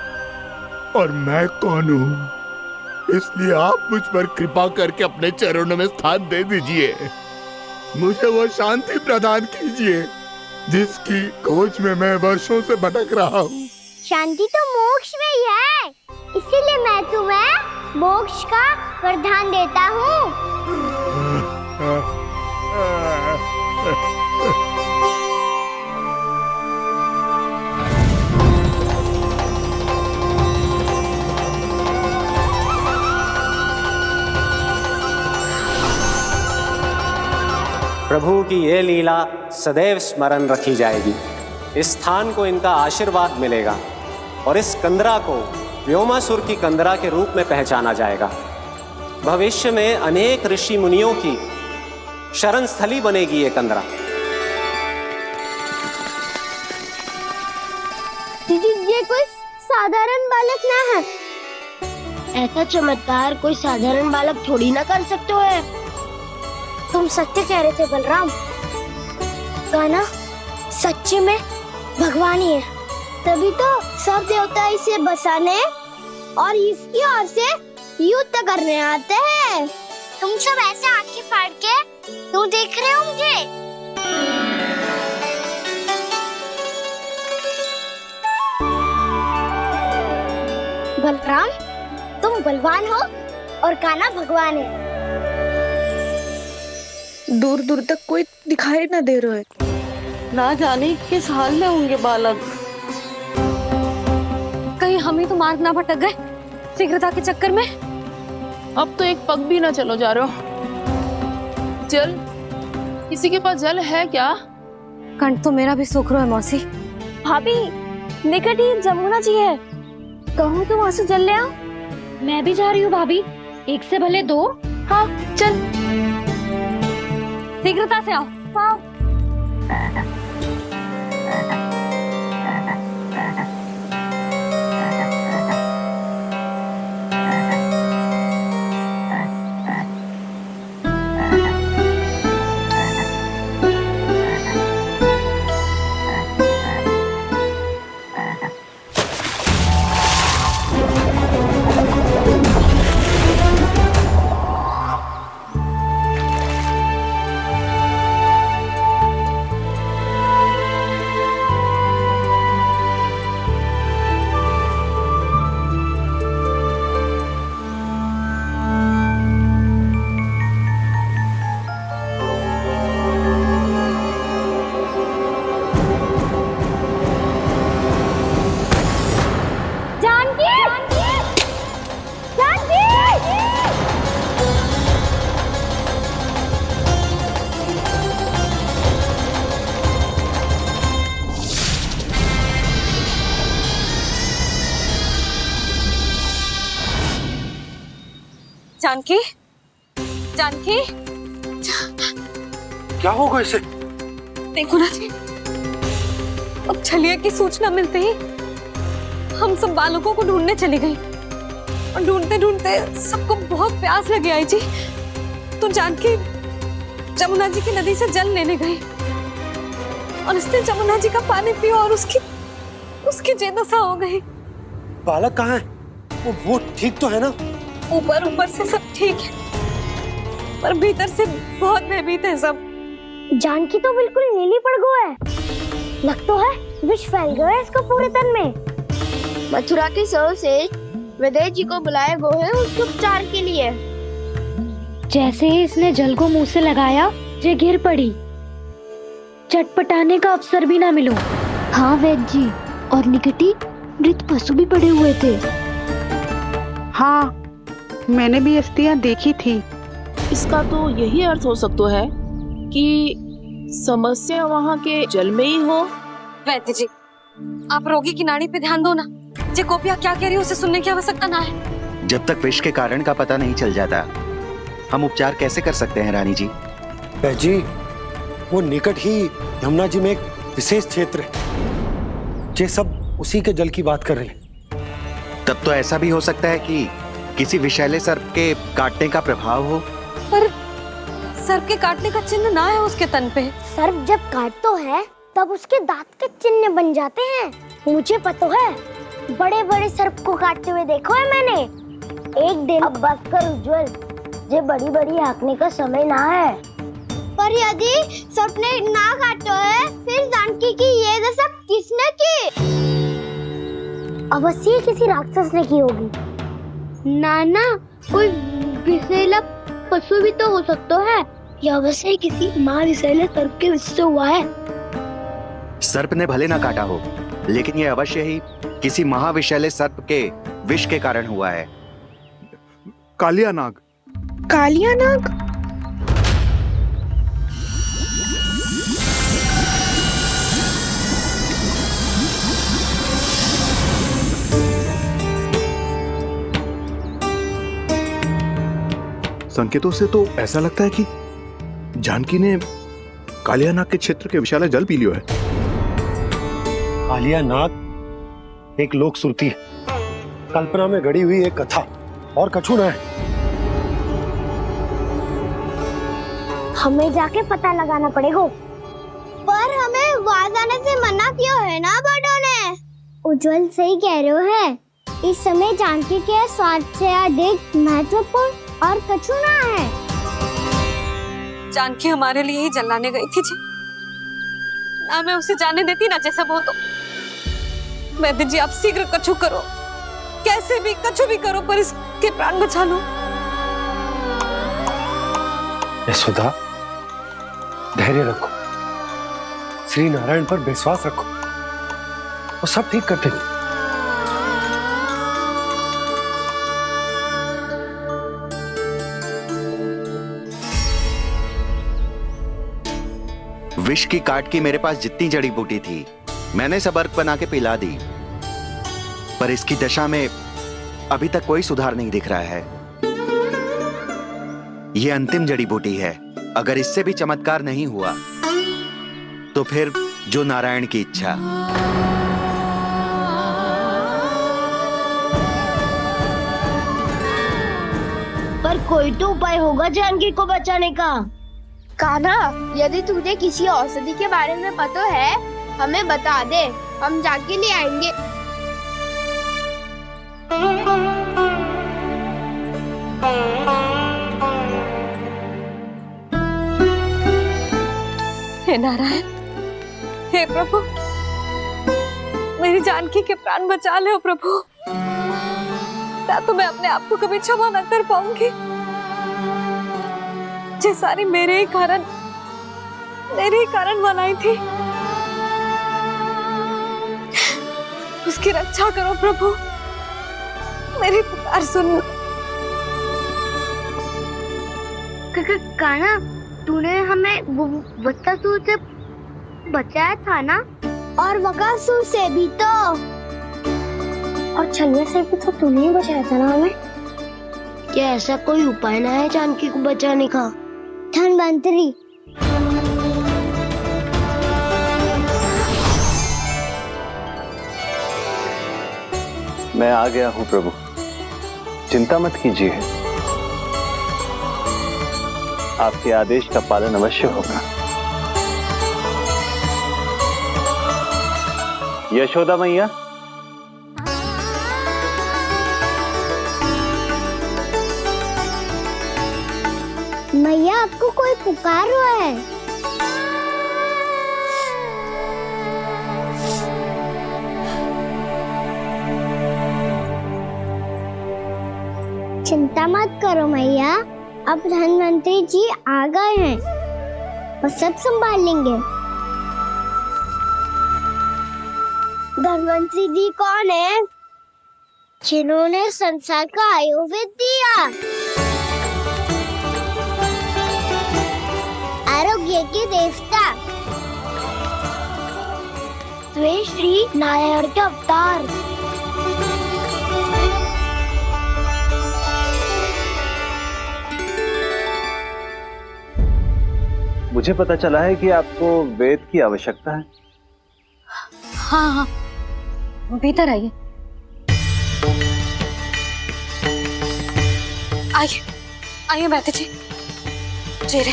S6: और मैं कौन हूँ। इसलिए आप मुझ पर कृपा करके अपने चरणों में स्थान दे दीजिए। मुझे वो शांति प्रदान कीजिए जिसकी खोज में मैं वर्षों से भटक रहा हूँ।
S4: शांति तो मोक्ष में ही है, इसीलिए मैं तुम्हें मोक्ष का वरदान देता हूँ।
S3: प्रभु की ये लीला सदैव स्मरण रखी जाएगी। इस स्थान को इनका आशीर्वाद मिलेगा और इस कंदरा को व्योमासुर की कंदरा के रूप में पहचाना जाएगा। भविष्य में अनेक ऋषि मुनियों की शरण स्थली बनेगी ये कंदरा।
S2: दीदी, ये कोई साधारण बालक ना है। ऐसा चमत्कार कोई साधारण बालक थोड़ी ना कर सकते है।
S4: तुम सत्य कह रहे थे बलराम, गाना सच्ची में भगवान ही है।
S2: तभी तो सब देवता इसे बसाने और इसकी ओर से युद्ध करने आते हैं।
S4: तुम सब ऐसे आंखें फाड़ के क्यों देख रहे हो मुझे? बलराम, तुम बलवान हो और कान्हा भगवान है।
S10: दूर दूर तक कोई दिखाई ना दे रहा है। ना जाने किस हाल में होंगे बालक।
S9: कहीं हम ही तो मार्ग ना भटक गए शीघ्रता के चक्कर में।
S13: अब तो एक पग भी ना चलो जा रहे हो। जल, किसी के पास जल है क्या?
S9: कंठ तो मेरा भी सूख रहा है मौसी।
S2: भाभी, निकट ही जमुना जी है, कहूँ तो वहाँ से जल ले आओ।
S9: मैं भी जा रही हूँ भाभी, एक से भले दो।
S2: हाँ चल,
S9: शीघ्रता से आओ।
S2: हाँ।
S9: जानकी, जानकी,
S3: क्या होगा इसे?
S9: देखो ना जी, अब छलिया की सूचना मिलते ही हम सब बालकों को ढूंढने चली गई और ढूंढते ढूंढते सबको बहुत प्यास लगी आई जी। तो जानकी जमुना जी की नदी से जल लेने गई और उसने जमुना जी का पानी पिया और उसकी जेदशा हो गई।
S3: बालक कहाँ है? वो ठीक तो है ना?
S9: ऊपर ऊपर से सब ठीक है पर भीतर से बहुत भयभीत है सब।
S2: जानकी तो बिल्कुल नीली पड़ गई है। लग तो है विष फैल गया है इसको पूरे तन में।
S14: मथुरा के सर्वश्रेष्ठ विदेह जी को बुलाया गो है उसके उपचार के लिए।
S2: जैसे ही इसने जल को मुंह से लगाया, ये गिर पड़ी। चटपटाने का अवसर भी ना मिलो। हाँ वैद्य जी, और निकटी मृत पशु भी पड़े हुए थे।
S10: हाँ, मैंने भी अस्थियां देखी थी।
S13: इसका तो यही अर्थ हो सकता है कि समस्या वहाँ के जल में ही हो।
S9: वैद्य जी, आप रोगी की नाड़ी पे ध्यान दो ना। जे गोपिया क्या कह रही है उसे सुनने की आवश्यकता ना है।
S15: जब तक विष के कारण का पता नहीं चल जाता, हम उपचार कैसे कर सकते हैं रानी जी?
S3: जी, वो निकट ही यमुना जी में एक विशेष क्षेत्र है। ये सब उसी के जल की बात कर रहे हैं।
S15: तब तो ऐसा भी हो सकता है कि किसी विषैले सर्प के काटने का प्रभाव हो।
S9: पर सर्प के काटने का चिन्ह ना है उसके तन पे।
S2: सर्प जब काटतो है तब उसके दांत के चिन्ह बन जाते हैं। मुझे पता है, बड़े बड़े सर्प को काटते हुए देखो है मैंने। एक दिन अब बस कर उज्जवल, ये बड़ी बड़ी हाँकने का समय ना है।
S4: पर यदि सर्प ने ना काटो है, फिर जानकी की ये दशा किसने की?
S2: अवश्य किसी राक्षस ने की होगी।
S4: नाना, कोई विषैला पशु भी तो हो सकता है।
S2: यह अवश्य किसी महाविषैले सर्प के विष से हुआ है।
S15: सर्प ने भले ना काटा हो, लेकिन यह अवश्य ही किसी महाविषैले सर्प के विष के कारण हुआ है।
S6: कालिया नाग।
S10: कालिया नाग?
S6: संकेतों से तो ऐसा लगता है कि जानकी ने कालिया नाग के क्षेत्र के विशाल जल पी लियो है।
S3: कालिया नाग एक लोक सुरती है, कल्पना में गढ़ी हुई एक कथा, और कछु ना है।
S2: हमें जाके पता लगाना पड़ेगा।
S4: पर हमें वहां जाने से मना क्यों है ना बड़ों ने? उज्जवल सही कह रहे हो है। इस समय जानकी के स्वार्थ से अधिक महत्वपूर्ण और कछु ना है।
S9: जानकी हमारे लिए ही जलाने गई थी जी। ना मैं उसे जाने देती ना जैसा वो तो। वैद्य जी, आप शीघ्र कछु करो, कैसे भी कछु भी करो, पर इसके प्राण बचा लो।
S3: यशोदा, धैर्य रखो, श्री नारायण पर विश्वास रखो, वो सब ठीक कर देंगे।
S15: विष की काट की मेरे पास जितनी जड़ी बूटी थी, मैंने सब अर्क बना के पिला दी, पर इसकी दशा में अभी तक कोई सुधार नहीं दिख रहा है। यह अंतिम जड़ी बूटी है। अगर इससे भी चमत्कार नहीं हुआ तो फिर जो नारायण की इच्छा।
S2: पर कोई तो उपाय होगा जानकी को बचाने का।
S14: कान्हा, यदि तुझे किसी औषधि के बारे में पता है, हमें बता दे, हम जाके ले आएंगे।
S9: हे नारायण, हे प्रभु, मेरी जानकी के प्राण बचा ले प्रभु। या तो मैं अपने आप को कभी क्षमा न कर पाऊंगी। ये सारी मेरे ही कारण बनाई थी। उसकी रक्षा करो प्रभु, मेरी पुकार सुनो।
S4: कान्हा, तूने हमें वत्सासुर से बचाया था ना? और बकासुर से भी तो।
S2: और छलिया से भी तो तूने ही बचाया था ना हमें। क्या ऐसा कोई उपाय ना है जानकी को बचाने का?
S4: धन्वंतरी,
S11: मैं आ गया हूं प्रभु, चिंता मत कीजिए, आपके आदेश का पालन अवश्य होगा। यशोदा मैया,
S4: मैया आपको कोई पुकार रहा है। चिंता मत करो मैया, अब धन्वंतरी जी आ गए हैं, वो सब संभाल लेंगे। धन्वंतरी जी कौन है? जिन्होंने संसार का आयुर्वेद दिया, आरोग्य के देवता, वे श्री नारायण के अवतार।
S11: मुझे पता चला है कि आपको वेद की आवश्यकता है।
S9: हाँ हाँ, भीतर आइए। आइए आइए बैठे जी। जी रे।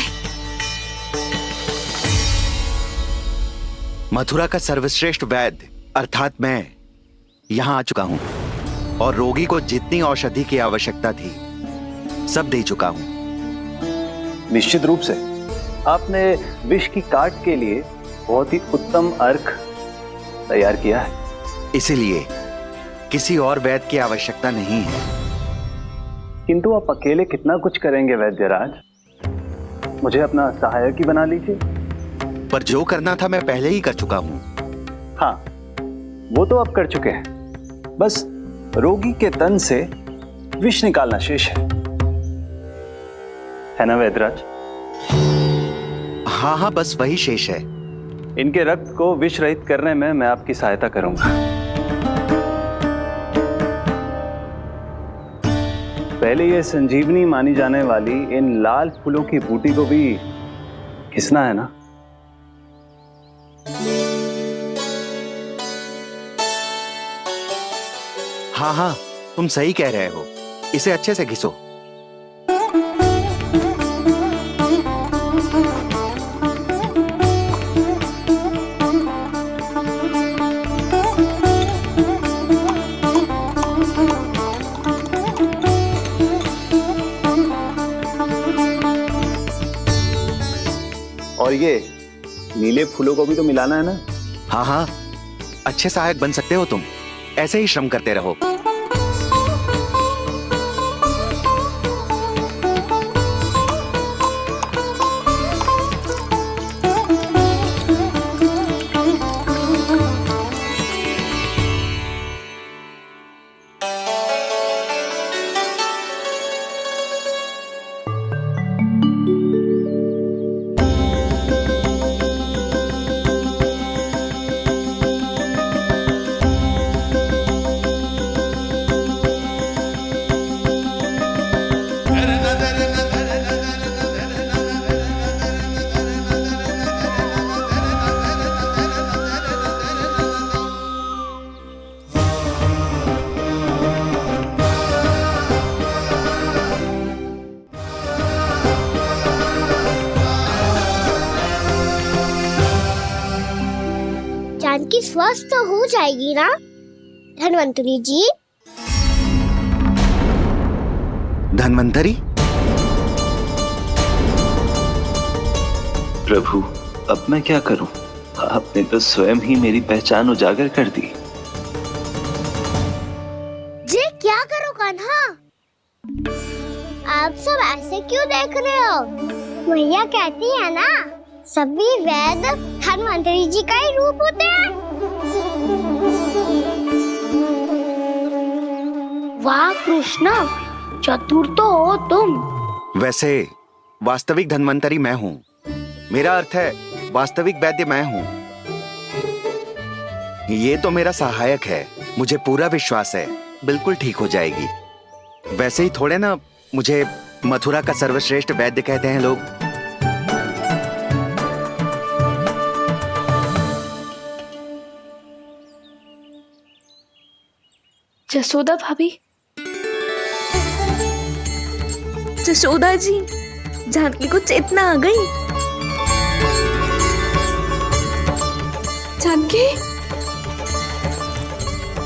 S15: मथुरा का सर्वश्रेष्ठ वैद्य अर्थात मैं यहाँ आ चुका हूँ और रोगी को जितनी औषधि की आवश्यकता थी सब दे चुका हूँ।
S11: निश्चित रूप से आपने विष की काट के लिए बहुत ही उत्तम अर्क तैयार किया है,
S15: इसीलिए किसी और वैद्य की आवश्यकता नहीं है।
S11: किंतु आप अकेले कितना कुछ करेंगे वैद्यराज, मुझे अपना सहायक ही बना लीजिए।
S15: पर जो करना था मैं पहले ही कर चुका हूँ।
S11: हाँ, वो तो आप कर चुके हैं, बस रोगी के तन से विष निकालना शेष है ना वैद्यराज?
S15: हाँ हाँ, बस वही शेष है।
S11: इनके रक्त को विष रहित करने में मैं आपकी सहायता करूंगा। पहले ये संजीवनी मानी जाने वाली इन लाल फूलों की बूटी को भी घिसना है ना?
S15: हाँ हाँ, तुम सही कह रहे हो, इसे अच्छे से घिसो।
S11: और ये नीले फूलों को भी तो मिलाना है ना?
S15: हाँ हाँ, अच्छे सहायक बन सकते हो तुम, ऐसे ही श्रम करते रहो।
S4: जानकी स्वस्थ तो हो जाएगी ना धन्वंतरी जी?
S15: धन्वंतरी?
S16: प्रभु, अब मैं क्या करूं? आपने तो स्वयं ही मेरी पहचान उजागर कर दी।
S4: जी क्या करो कान्हा? आप सब ऐसे क्यों देख रहे हो? मैया कहती है ना, सभी वैद्य धन्वंतरी जी का ही रूप होते हैं।
S2: वाह कृष्णा, चतुर तो हो तुम।
S15: वैसे वास्तविक धन्वंतरी मैं हूँ, मेरा अर्थ है वास्तविक वैद्य मैं हूँ। ये तो मेरा सहायक है, मुझे पूरा विश्वास है बिल्कुल ठीक हो जाएगी। वैसे ही थोड़े ना मुझे मथुरा का सर्वश्रेष्ठ वैद्य कहते हैं लोग।
S10: जसोदा भाभी, जसोदा जी, जानकी को चेतना आ गई।
S9: जानकी,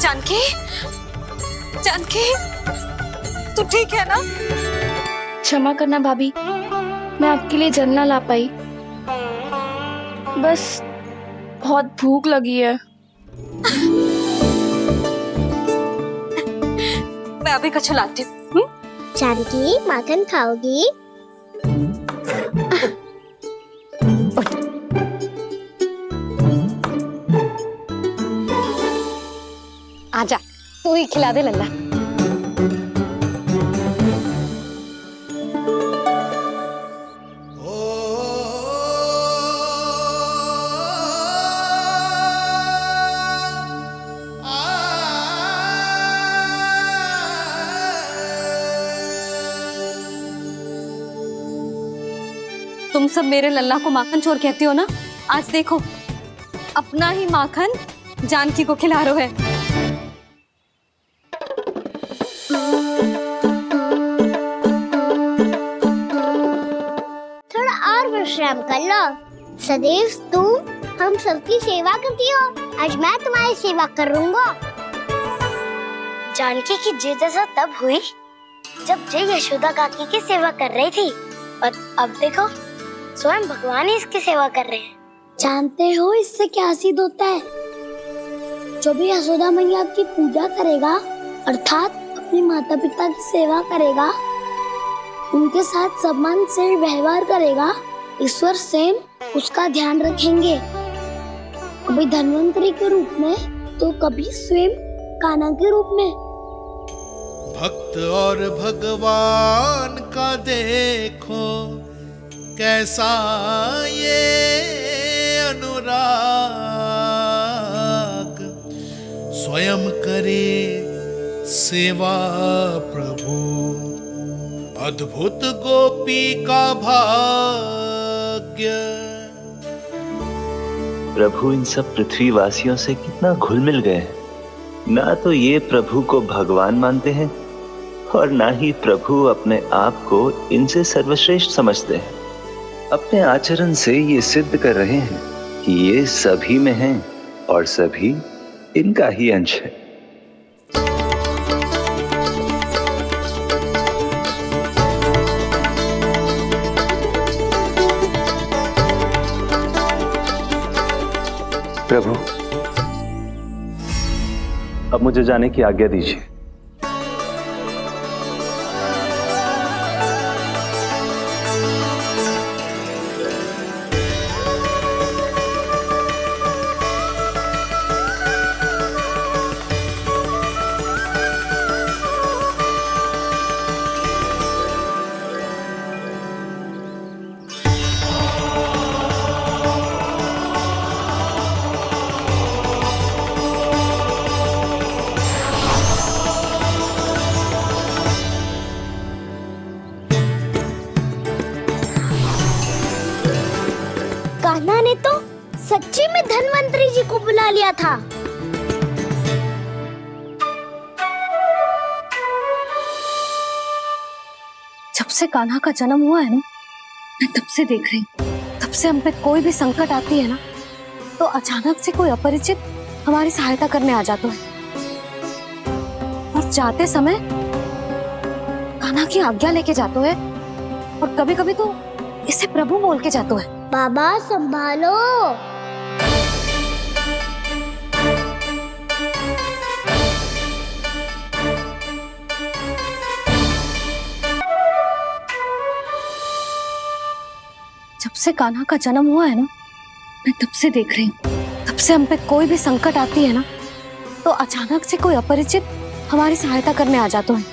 S9: जानकी, जानकी, तू ठीक है ना?
S10: क्षमा करना भाभी, मैं आपके लिए जल ना ला पाई। बस बहुत भूख लगी है।
S9: मैं अभी कछु लाती हूँ।
S4: जानकी, माखन खाओगी?
S9: आजा, तू ही खिला दे लल्ला। तुम सब मेरे लल्ला को माखन चोर कहती हो ना? आज देखो, अपना ही माखन जानकी को खिला रहे हो।
S4: थोड़ा और विश्राम कर लो। सदैव तुम हम सबकी सेवा करती हो, आज मैं तुम्हारी सेवा करूंगा।
S2: जानकी की जिद दशा तब हुई जब जय यशोदा काकी की सेवा कर रही थी, और अब देखो स्वयं भगवान ही इसकी सेवा कर रहे हैं।
S4: जानते हो इससे क्या सिद्ध होता है? जो भी यशोदा मैया की पूजा करेगा, अर्थात अपने माता पिता की सेवा करेगा, उनके साथ सम्मान से व्यवहार करेगा, ईश्वर स्वयं उसका ध्यान रखेंगे। कभी धन्वंतरी के रूप में तो कभी स्वयं कान्हा के रूप में।
S17: भक्त और भगवान का देखो कैसा ये अनुराग, स्वयं करे सेवा प्रभु, अद्भुत गोपी का भाग्य।
S16: प्रभु इन सब पृथ्वीवासियों से कितना घुल मिल गए हैं। ना तो ये प्रभु को भगवान मानते हैं और ना ही प्रभु अपने आप को इनसे सर्वश्रेष्ठ समझते हैं। अपने आचरण से ये सिद्ध कर रहे हैं कि ये सभी में हैं और सभी इनका ही अंश है।
S11: प्रभु, अब मुझे जाने की आज्ञा दीजिए।
S4: कान्हा ने तो सच्ची में धन्वंतरी जी को बुला लिया था।
S9: जब से कान्हा का जन्म हुआ है ना, मैं तब से देख रही हूँ, तब से हम पे कोई भी संकट आती है ना, तो अचानक से कोई अपरिचित हमारी सहायता करने आ जाता है, और जाते समय कान्हा की आज्ञा लेके जाते है, और कभी कभी तो इसे प्रभु बोल के जाते है।
S4: बाबा संभालो।
S9: जब से कान्हा का जन्म हुआ है ना, मैं तब से देख रही हूँ, तब से हम पे कोई भी संकट आती है ना, तो अचानक से कोई अपरिचित हमारी सहायता करने आ जाता है,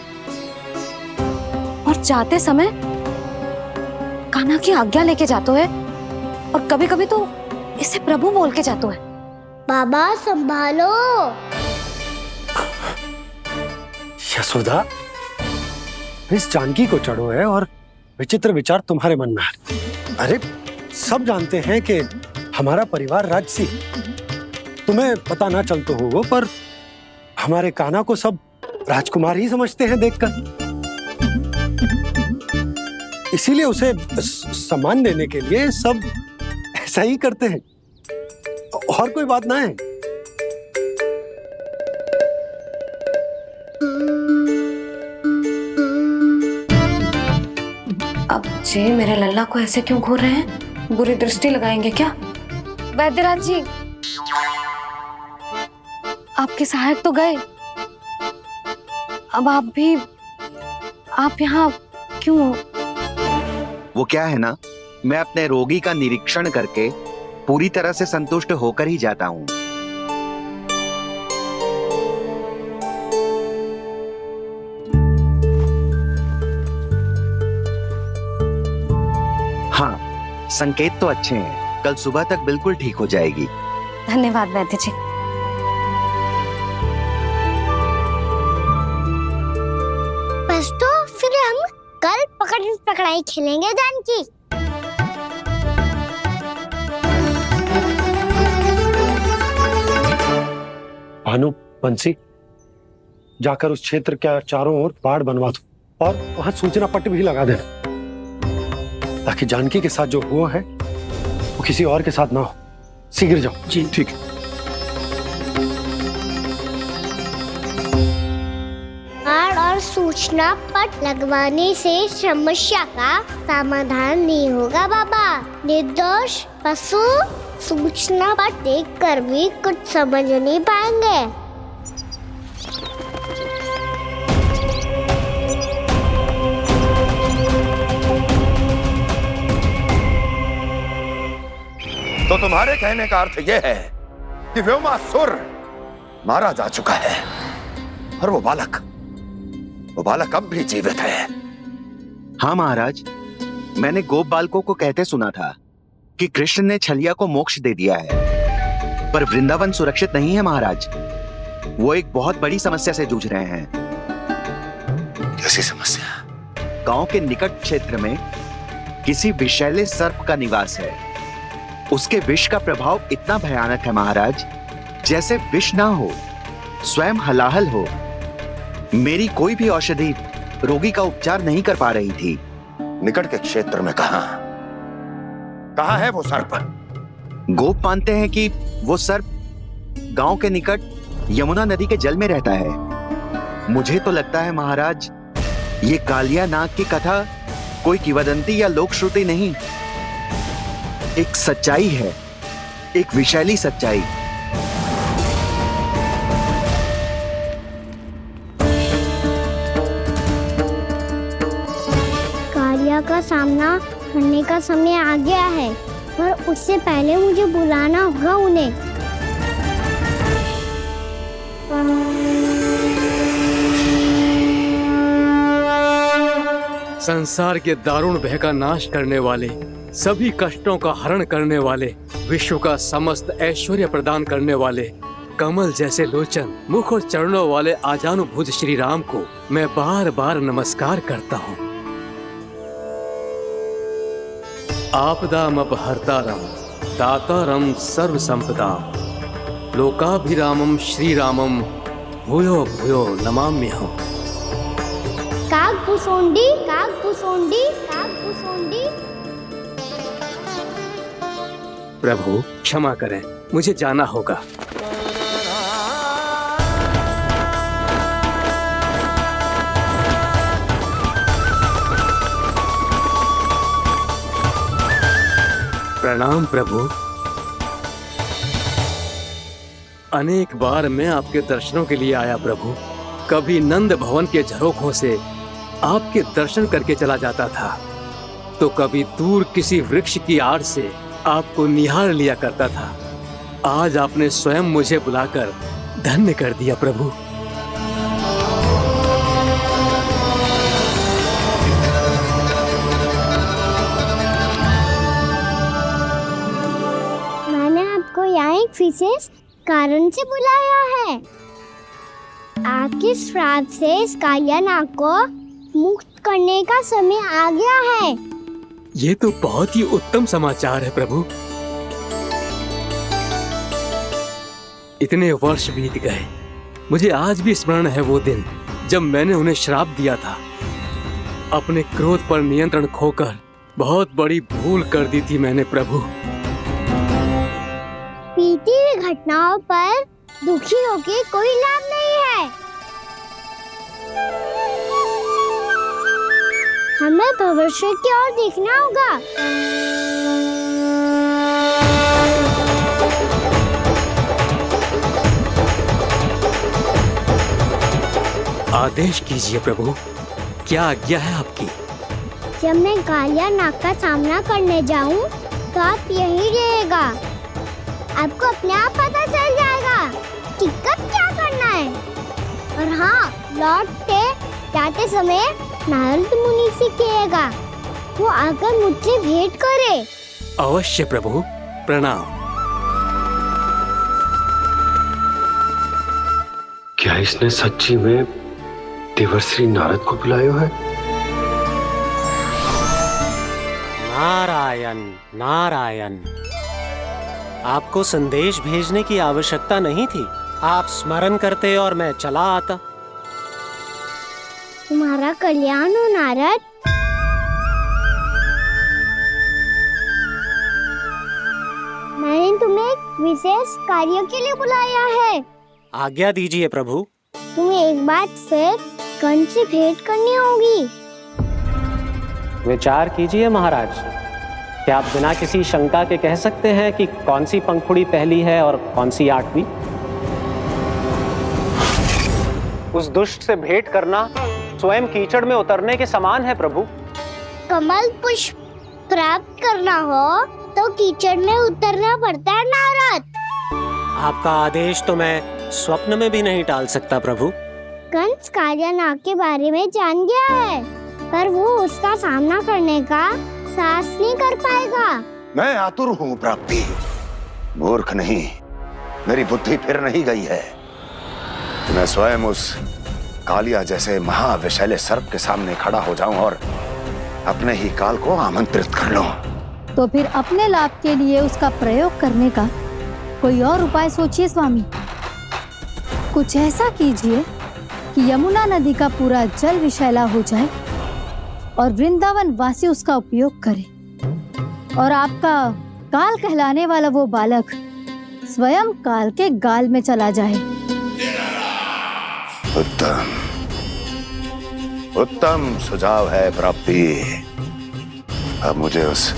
S9: और जाते समय कान्हा की आज्ञा लेके जाते है, और कभी कभी तो इसे प्रभु बोल के जाते है।
S4: बाबा संभालो।
S18: यशोदा,
S3: इस जानकी को चढ़ो है और विचित्र विचार तुम्हारे मन में है। अरे सब जानते हैं कि हमारा परिवार राजसी, तुम्हें पता ना चलता हो वो, पर हमारे कान्हा को सब राजकुमार ही समझते हैं देखकर। इसीलिए उसे सम्मान देने के लिए सब ऐसा ही करते हैं, और कोई बात ना है।
S9: अब जे मेरे लल्ला को ऐसे क्यों घूर रहे हैं? बुरी दृष्टि लगाएंगे क्या? वैद्यराज जी, आपके सहायक तो गए, अब आप यहाँ क्यों?
S15: वो क्या है ना, मैं अपने रोगी का निरीक्षण करके पूरी तरह से संतुष्ट होकर ही जाता हूँ। हाँ, संकेत तो अच्छे हैं, कल सुबह तक बिल्कुल ठीक हो जाएगी।
S9: धन्यवाद वैद्य जी।
S4: बस तो फिर हम कल पकड़न पकड़ाई खेलेंगे जानकी।
S3: भानु, बंसी, जाकर उस क्षेत्र के चारों ओर बाढ़ बनवा दो और वहां सूचना पट्ट भी लगा देना, ताकि जानकी के साथ जो हुआ है वो किसी और के साथ ना हो। शीघ्र जाओ।
S12: जी ठीक है।
S4: बाढ़ और सूचना पट लगवाने से समस्या का समाधान नहीं होगा बाबा। निर्दोष पशु सूचना पट देखकर भी कुछ समझ नहीं पाएंगे।
S18: तो तुम्हारे कहने का अर्थ यह है कि व्योमासुर मारा जा चुका है और वो बालक अब भी जीवित है।
S15: हाँ महाराज, मैंने गोप बालकों को कहते सुना था कि कृष्ण ने छलिया को मोक्ष दे दिया है, पर वृंदावन सुरक्षित नहीं है महाराज। वो एक बहुत बड़ी समस्या से जूझ रहे हैं।
S18: कैसी समस्या?
S15: गांव के निकट क्षेत्र में किसी विषैले सर्प का निवास है। उसके विष का प्रभाव इतना भयानक है महाराज, जैसे विष ना हो, स्वयं हलाहल हो। मेरी कोई भी औषधि रोगी का उपचार नहीं कर पा रही थी।
S18: निकट के क्षेत्र में कहाँ है वो सर्प?
S15: गोप मानते हैं कि वो सर्प गांव के निकट यमुना नदी के जल में रहता है। मुझे तो लगता है महाराज, ये कालिया नाग की कथा कोई किंवदंती या लोक श्रुति नहीं, एक सच्चाई है, एक विषैली सच्चाई।
S4: कालिया का सामना करने का समय आ गया है, पर उससे पहले मुझे बुलाना होगा उन्हें।
S12: संसार के दारुण भय का नाश करने वाले, सभी कष्टों का हरण करने वाले, विश्व का समस्त ऐश्वर्य प्रदान करने वाले, कमल जैसे लोचन, मुख और चरणों वाले आजानुभुज श्री राम को मैं बार बार नमस्कार करता हूँ। आपदामपहर्तारं दातारं सर्व संपदा लोकाभिरामं श्री रामं भूयो भूयो नमाम्यहम्।
S4: कागभूषोंडी कागभूषोंडी कागभूषोंडी।
S12: प्रभु क्षमा करें, मुझे जाना होगा। प्रणाम प्रभु। अनेक बार मैं आपके दर्शनों के लिए आया प्रभु। कभी नंद भवन के झरोखों से आपके दर्शन करके चला जाता था, तो कभी दूर किसी वृक्ष की आड़ से आपको निहार लिया करता था। आज आपने स्वयं मुझे बुलाकर धन्य कर दिया प्रभु।
S4: मैंने आपको यहाँ एक विशेष कारण से बुलाया है। आपके श्राद्ध से इस कालिया नाग को मुक्त करने का समय आ गया है।
S12: ये तो बहुत ही उत्तम समाचार है प्रभु। इतने वर्ष बीत गए, मुझे आज भी स्मरण है वो दिन जब मैंने उन्हें श्राप दिया था। अपने क्रोध पर नियंत्रण खोकर बहुत बड़ी भूल कर दी थी मैंने प्रभु।
S4: बीती हुई घटनाओं पर दुखी होके कोई लाभ नहीं है। हमें भविष्य की ओर देखना होगा।
S12: आदेश कीजिए प्रभु, क्या आज्ञा है आपकी?
S4: जब मैं कालिया नाग का सामना करने जाऊं, तो आप यही रहेगा। आपको अपने आप पता चल जाएगा कि कब क्या करना है। और हाँ, लौटते जाते समय नारद मुनि से कहिएगा, वो आकर मुझसे भेंट करे।
S12: अवश्य प्रभु, प्रणाम।
S19: क्या इसने सच्ची में देवर्षि नारद को बुलाया है?
S3: नारायण नारायण, आपको संदेश भेजने की आवश्यकता नहीं थी। आप स्मरण करते और मैं चला आता।
S4: तुम्हारा कल्याण हो नारद। मैंने तुम्हें एक विशेष कार्य के लिए बुलाया है।
S3: आज्ञा दीजिए प्रभु।
S4: तुम्हें एक बार फिर कंस से भेंट करनी होगी।
S3: विचार कीजिए महाराज, क्या आप बिना किसी शंका के कह सकते हैं कि कौन सी पंखुड़ी पहली है और कौन सी 8वीं? उस दुष्ट से भेंट करना स्वयं कीचड़ में उतरने के समान है प्रभु।
S4: कमल पुष्प प्राप्त करना हो तो कीचड़ में उतरना पड़ता है नारद।
S3: आपका आदेश तो मैं स्वप्न में भी नहीं टाल सकता प्रभु।
S4: कंस कालिया नाग के बारे में जान गया है, पर वो उसका सामना करने का साहस नहीं कर पाएगा।
S18: मैं आतुर हूँ प्राप्ति, मूर्ख नहीं। मेरी बुद्धि फिर नहीं गई है। मैं स्वयं उस कालिया जैसे महाविषैले सर्प के सामने खड़ा हो जाऊं और अपने ही काल को आमंत्रित कर लूं।
S20: तो फिर अपने लाभ के लिए उसका प्रयोग करने का कोई और उपाय सोचिए स्वामी। कुछ ऐसा कीजिए कि यमुना नदी का पूरा जल विषैला हो जाए और वृंदावन वासी उसका उपयोग करे, और आपका काल कहलाने वाला वो बालक स्वयं काल के गाल में चला जाए।
S18: उत्तम उत्तम सुझाव है प्राप्ति। अब मुझे उस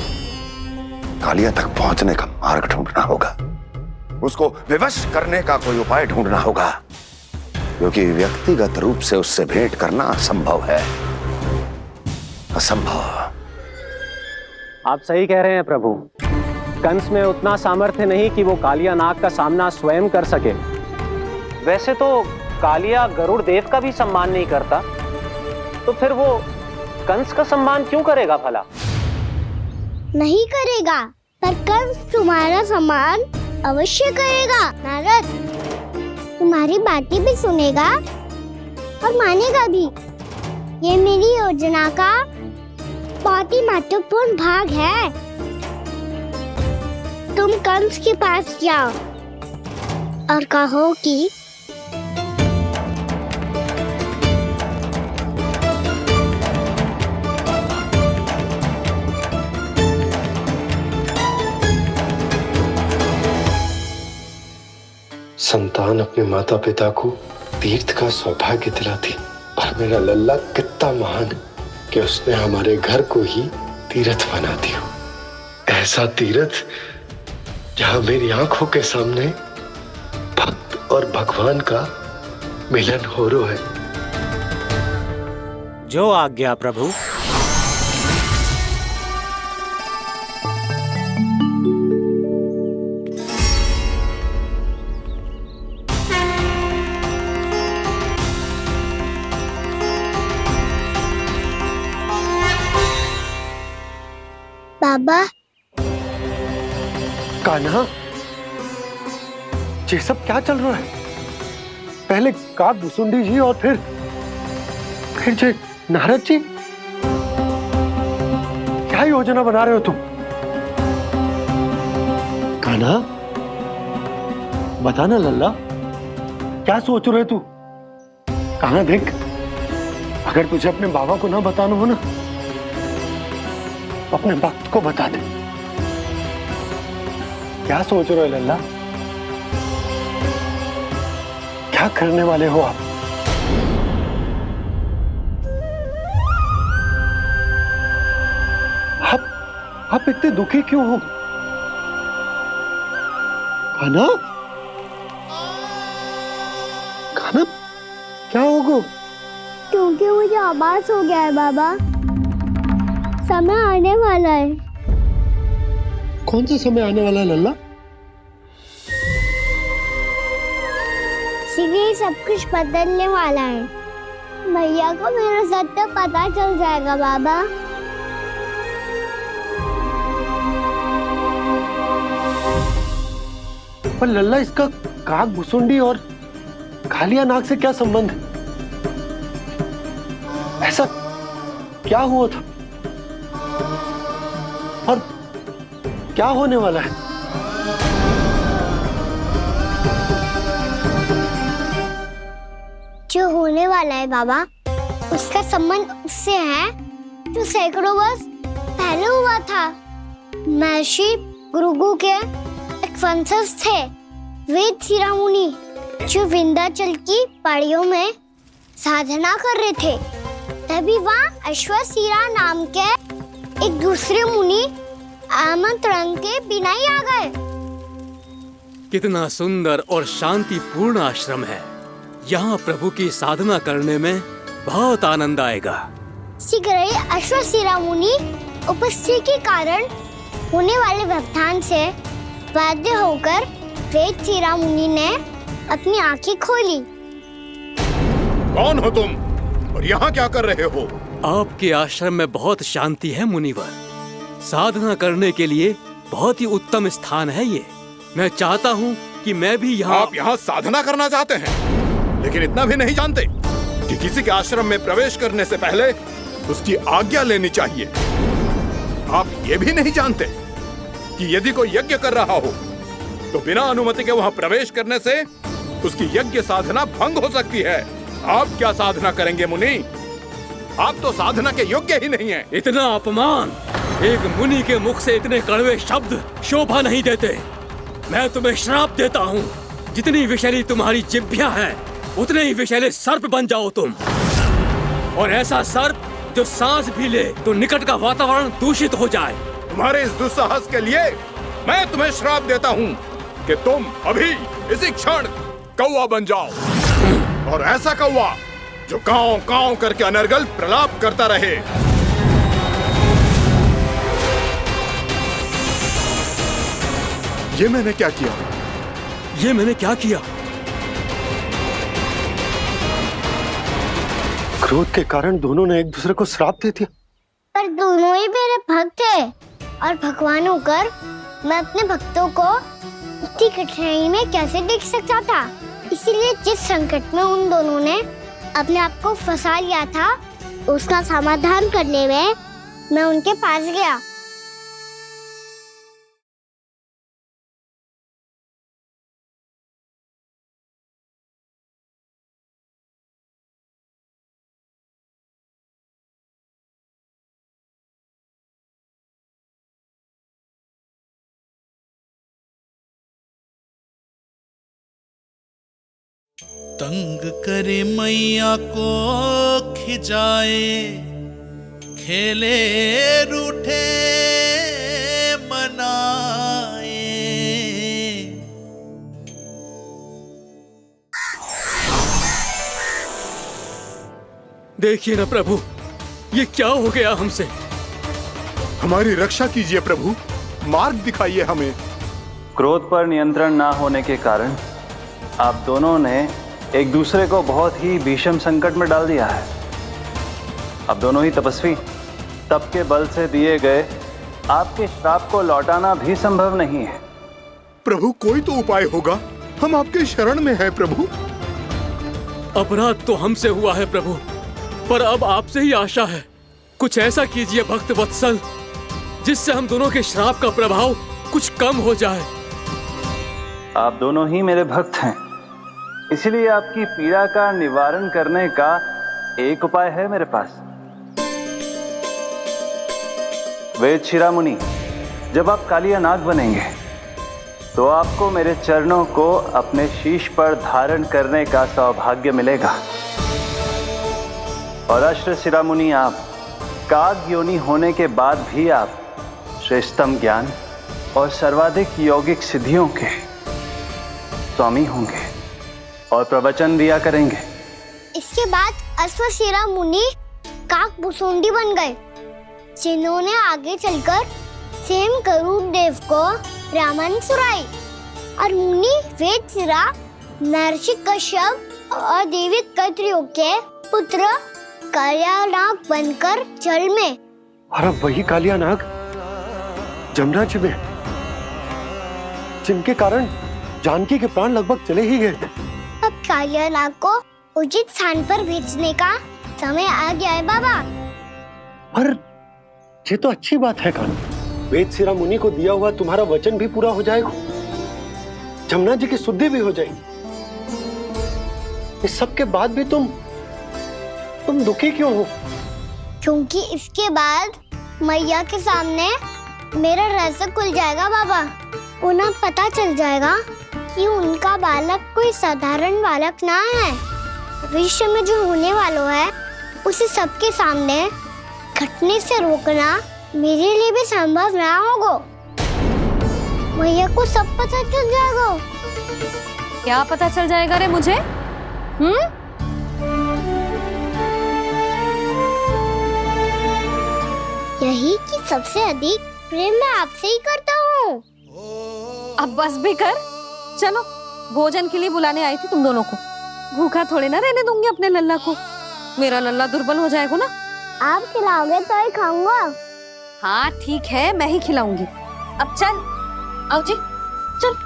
S18: कालिया तक पहुंचने का मार्ग ढूंढना होगा। उसको विवश करने का कोई उपाय ढूंढना होगा, क्योंकि व्यक्तिगत रूप से उससे भेंट करना असंभव है। असंभव।
S3: आप सही कह रहे हैं प्रभु। कंस में उतना सामर्थ्य नहीं कि वो कालिया नाग का सामना स्वयं कर सके। वैसे तो कालिया गरुड़ देव का भी सम्मान नहीं करता, तो फिर वो कंस का सम्मान क्यों करेगा भला?
S4: नहीं करेगा, पर कंस तुम्हारा सम्मान अवश्य करेगा नारद। तुम्हारी बातें भी सुनेगा और मानेगा भी। ये मेरी योजना का बहुत ही महत्वपूर्ण भाग है। तुम कंस के पास जाओ और कहो कि
S19: संतान अपने माता पिता को तीर्थ का सौभाग्य दिलाती, और मेरा लल्ला कितना महान कि उसने हमारे घर को ही तीर्थ बना दिया। ऐसा तीर्थ जहां मेरी आंखों के सामने भक्त और भगवान का मिलन हो रहा है।
S3: जो आज्ञा प्रभु।
S4: बाबा,
S19: कान्हा, ये सब क्या चल रहा है? पहले काग भुसुंडी जी और फिर ये नारद जी, क्या योजना बना रहे हो तुम? कान्हा, बताना लल्ला, क्या सोच रहे तू? कान्हा देख, अगर तुझे अपने बाबा को ना बताना हो ना, तो अपने भक्त को बता दे। क्या सोच रहे हो लल्ला? क्या करने वाले हो आप? आप इतने दुखी क्यों हो? कान्हा, कान्हा, क्या होगा?
S2: क्योंकि मुझे आभास हो गया है बाबा, समय आने वाला है।
S19: कौन सा समय आने वाला है लल्ला?
S2: शीघ्र सब कुछ बदलने वाला है। भैया को मेरा सत्य पता चल जाएगा बाबा।
S19: पर लल्ला, इसका काक भुसुंडी और कालिया नाग से क्या संबंध है? ऐसा क्या हुआ था और क्या होने वाला है?
S2: जो होने वाला है बाबा, उसका संबंध उससे है जो सैकड़ों वर्ष पहले हुआ था। महर्षि भृगु के एक वंशज थे वेद शिरोमणि, जो विंध्याचल की पहाड़ियों में साधना कर रहे थे। तभी वहाँ अश्वशिरा नाम के एक दूसरे मुनि आमंत्रण के बिना ही आ गए।
S12: कितना सुंदर और शांतिपूर्ण आश्रम है। यहाँ प्रभु की साधना करने में बहुत आनंद आएगा।
S2: शीघ्र ही अश्वशिरा मुनि उपस्थिति के कारण होने वाले व्यवधान से बाध्य होकर वेद शिरोमणि ने अपनी आंखें खोली।
S6: कौन हो तुम और यहाँ क्या कर रहे हो?
S12: आपके आश्रम में बहुत शांति है मुनिवर। साधना करने के लिए बहुत ही उत्तम स्थान है ये। मैं चाहता हूँ कि मैं भी यहाँ।
S6: आप यहाँ साधना करना चाहते हैं, लेकिन इतना भी नहीं जानते कि किसी के आश्रम में प्रवेश करने से पहले उसकी आज्ञा लेनी चाहिए। आप ये भी नहीं जानते कि यदि कोई यज्ञ कर रहा हो तो बिना अनुमति के वहाँ प्रवेश करने से उसकी यज्ञ साधना भंग हो सकती है। आप क्या साधना करेंगे मुनि? आप तो साधना के योग्य ही नहीं हैं।
S12: इतना अपमान! एक मुनि के मुख से इतने कड़वे शब्द शोभा नहीं देते। मैं तुम्हें श्राप देता हूँ, जितनी विषैली तुम्हारी जिह्वा है उतने ही विषैले सर्प बन जाओ तुम। और ऐसा सर्प जो सांस भी ले तो निकट का वातावरण दूषित हो जाए।
S6: तुम्हारे इस दुस्साहस के लिए मैं तुम्हें श्राप देता हूँ कि तुम अभी इसी क्षण कौवा बन जाओ, और ऐसा कौवा जो कांव कांव करके अनर्गल प्रलाप करता रहे। ये मैंने क्या किया?
S12: ये मैंने क्या किया?
S19: क्रोध के कारण दोनों ने एक दूसरे को श्राप दे दिया।
S2: पर दोनों ही मेरे भक्त हैं, और भगवान होकर मैं अपने भक्तों को इतनी कठिनाई में कैसे देख सकता था। इसीलिए जिस संकट में उन दोनों ने अपने आप को फंसा लिया था, उसका समाधान करने में मैं उनके पास गया।
S17: तंग करे मैया को खिजाए, खेले रूठे मनाए।
S12: देखिए ना प्रभु, ये क्या हो गया हमसे?
S6: हमारी रक्षा कीजिए प्रभु, मार्ग दिखाइए हमें।
S11: क्रोध पर नियंत्रण ना होने के कारण आप दोनों ने एक दूसरे को बहुत ही भीषण संकट में डाल दिया है। अब दोनों ही तपस्वी, तप के बल से दिए गए आपके श्राप को लौटाना भी संभव नहीं है।
S6: प्रभु कोई तो उपाय होगा, हम आपके शरण में हैं प्रभु।
S12: अपराध तो हमसे हुआ है प्रभु, पर अब आपसे ही आशा है, कुछ ऐसा कीजिए भक्त वत्सल, जिससे हम दोनों के श्राप का प्रभाव कुछ कम हो जाए।
S11: आप दोनों ही मेरे भक्त हैं, इसलिए आपकी पीड़ा का निवारण करने का एक उपाय है मेरे पास। वेद शिरामुनि, जब आप कालिया नाग बनेंगे तो आपको मेरे चरणों को अपने शीश पर धारण करने का सौभाग्य मिलेगा। और अश्र शिरामुनि, आप काग योनि होने के बाद भी आप श्रेष्ठतम ज्ञान और सर्वाधिक यौगिक सिद्धियों के स्वामी होंगे और प्रवचन दिया करेंगे।
S4: इसके बाद अश्वशिरा मुनि काक भुसुंडी बन गए, जिन्होंने आगे चलकर सेम गरुड़ देव को रामायण सुनाई। और मुनि वेदशिरा महर्षि कश्यप और देवी कत्रियों के पुत्र कालियानाग बनकर जल में।
S19: और अब वही कालियानाग जमुना जी में, जिनके कारण जानकी के प्राण लगभग चले ही गए थे।
S4: अब कालियानाग को उचित स्थान पर भेजने का समय आ गया है बाबा।
S19: पर ये तो अच्छी बात है कान्हा, वेद शिरा मुनि को दिया हुआ तुम्हारा वचन भी पूरा हो जाएगा, जमुना जी की शुद्धि भी हो जाएगी। इस सब के बाद भी तुम दुखी क्यों हो?
S4: क्योंकि इसके बाद मैया के सामने मेरा रहस्य खुल जाएगा बाबा। उन्हें पता चल जाएगा कि उनका बालक कोई साधारण बालक ना है। भविष्य में जो होने वाला है उसे सबके सामने घटने से रोकना मेरे लिए भी संभव ना होगा। मैया को सब पता चल जाएगा।
S9: क्या पता चल जाएगा रे मुझे?
S4: यही कि सबसे अधिक प्रेम मैं आपसे ही करता हूँ।
S9: अब बस भी कर, चलो भोजन के लिए बुलाने आई थी तुम दोनों को। भूखा थोड़े ना रहने दूंगी अपने लल्ला को, मेरा लल्ला दुर्बल हो जाएगा ना।
S4: आप खिलाओगे तो ही खाऊंगा।
S9: हाँ ठीक है, मैं ही खिलाऊंगी। अब चल, आओ जी, चल।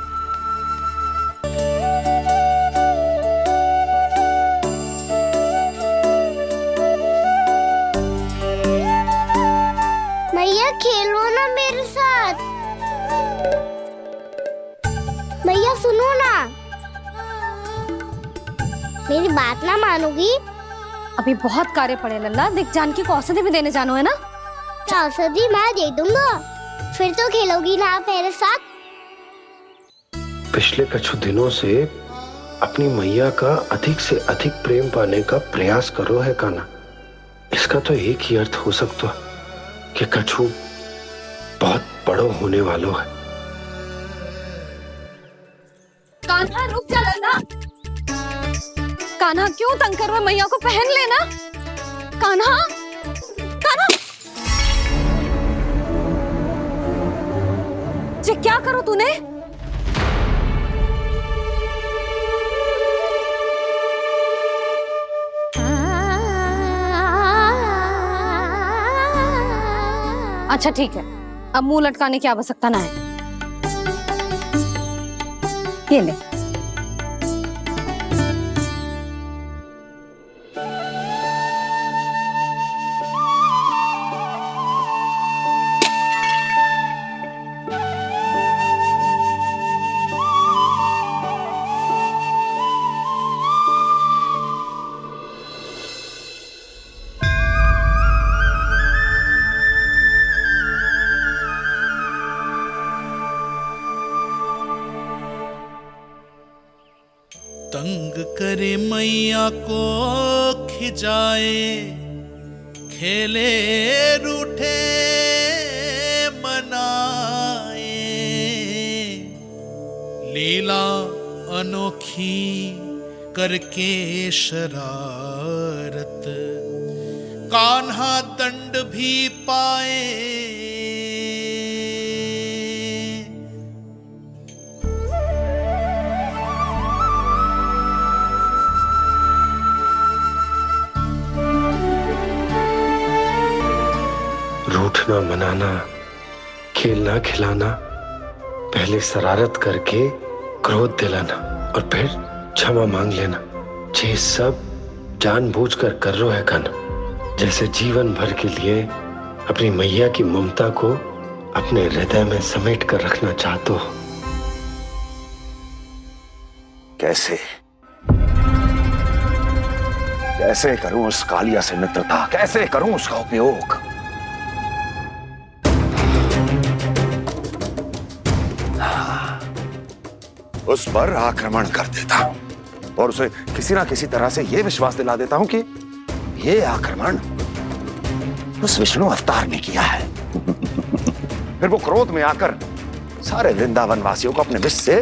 S4: मैया खेलो ना मेरे साथ। मैया सुनो ना, मेरी बात ना मानोगी?
S9: अभी बहुत कार्य पड़े लल्ला, देख जानकी को औषधि भी देने जानो है ना।
S4: औषधि मैं दे दूंगा, फिर तो खेलोगी ना आप मेरे साथ।
S19: पिछले कुछ दिनों से अपनी मैया का अधिक से अधिक प्रेम पाने का प्रयास करो है कान्हा। इसका तो एक ही अर्थ हो सकता कि कछु बहुत बड़ो होने वालों है।
S9: कान्हा रुक जा लल्ला। कान्हा क्यों तंग कर रहा है? मैया को पहन लेना। कान्हा, कान्हा, ये क्या करो तूने? अच्छा ठीक है, अब मुंह लटकाने की आवश्यकता ना है। ये ले।
S17: तंग करे मैया को खिजाए, खेले रूठे मनाए, लीला अनोखी करके शरारत, कान्हा दंड भी पाए।
S19: रूठना मनाना, खेलना खिलाना, पहले शरारत करके क्रोध दिलाना और फिर क्षमा मांग लेना, ये सब जानबूझकर कर रहे है कान्हा। जैसे जीवन भर के लिए अपनी मैया की ममता को अपने हृदय में समेट कर रखना चाहते हो।
S18: कैसे कैसे करूं उस कालिया से मित्रता, कैसे करूं उसका उपयोग? उस पर आक्रमण कर देता हूं और उसे किसी ना किसी तरह से यह विश्वास दिला देता हूं कि यह आक्रमण उस विष्णु अवतार ने किया है। फिर वो क्रोध में आकर सारे वृंदावन वासियों को अपने विष से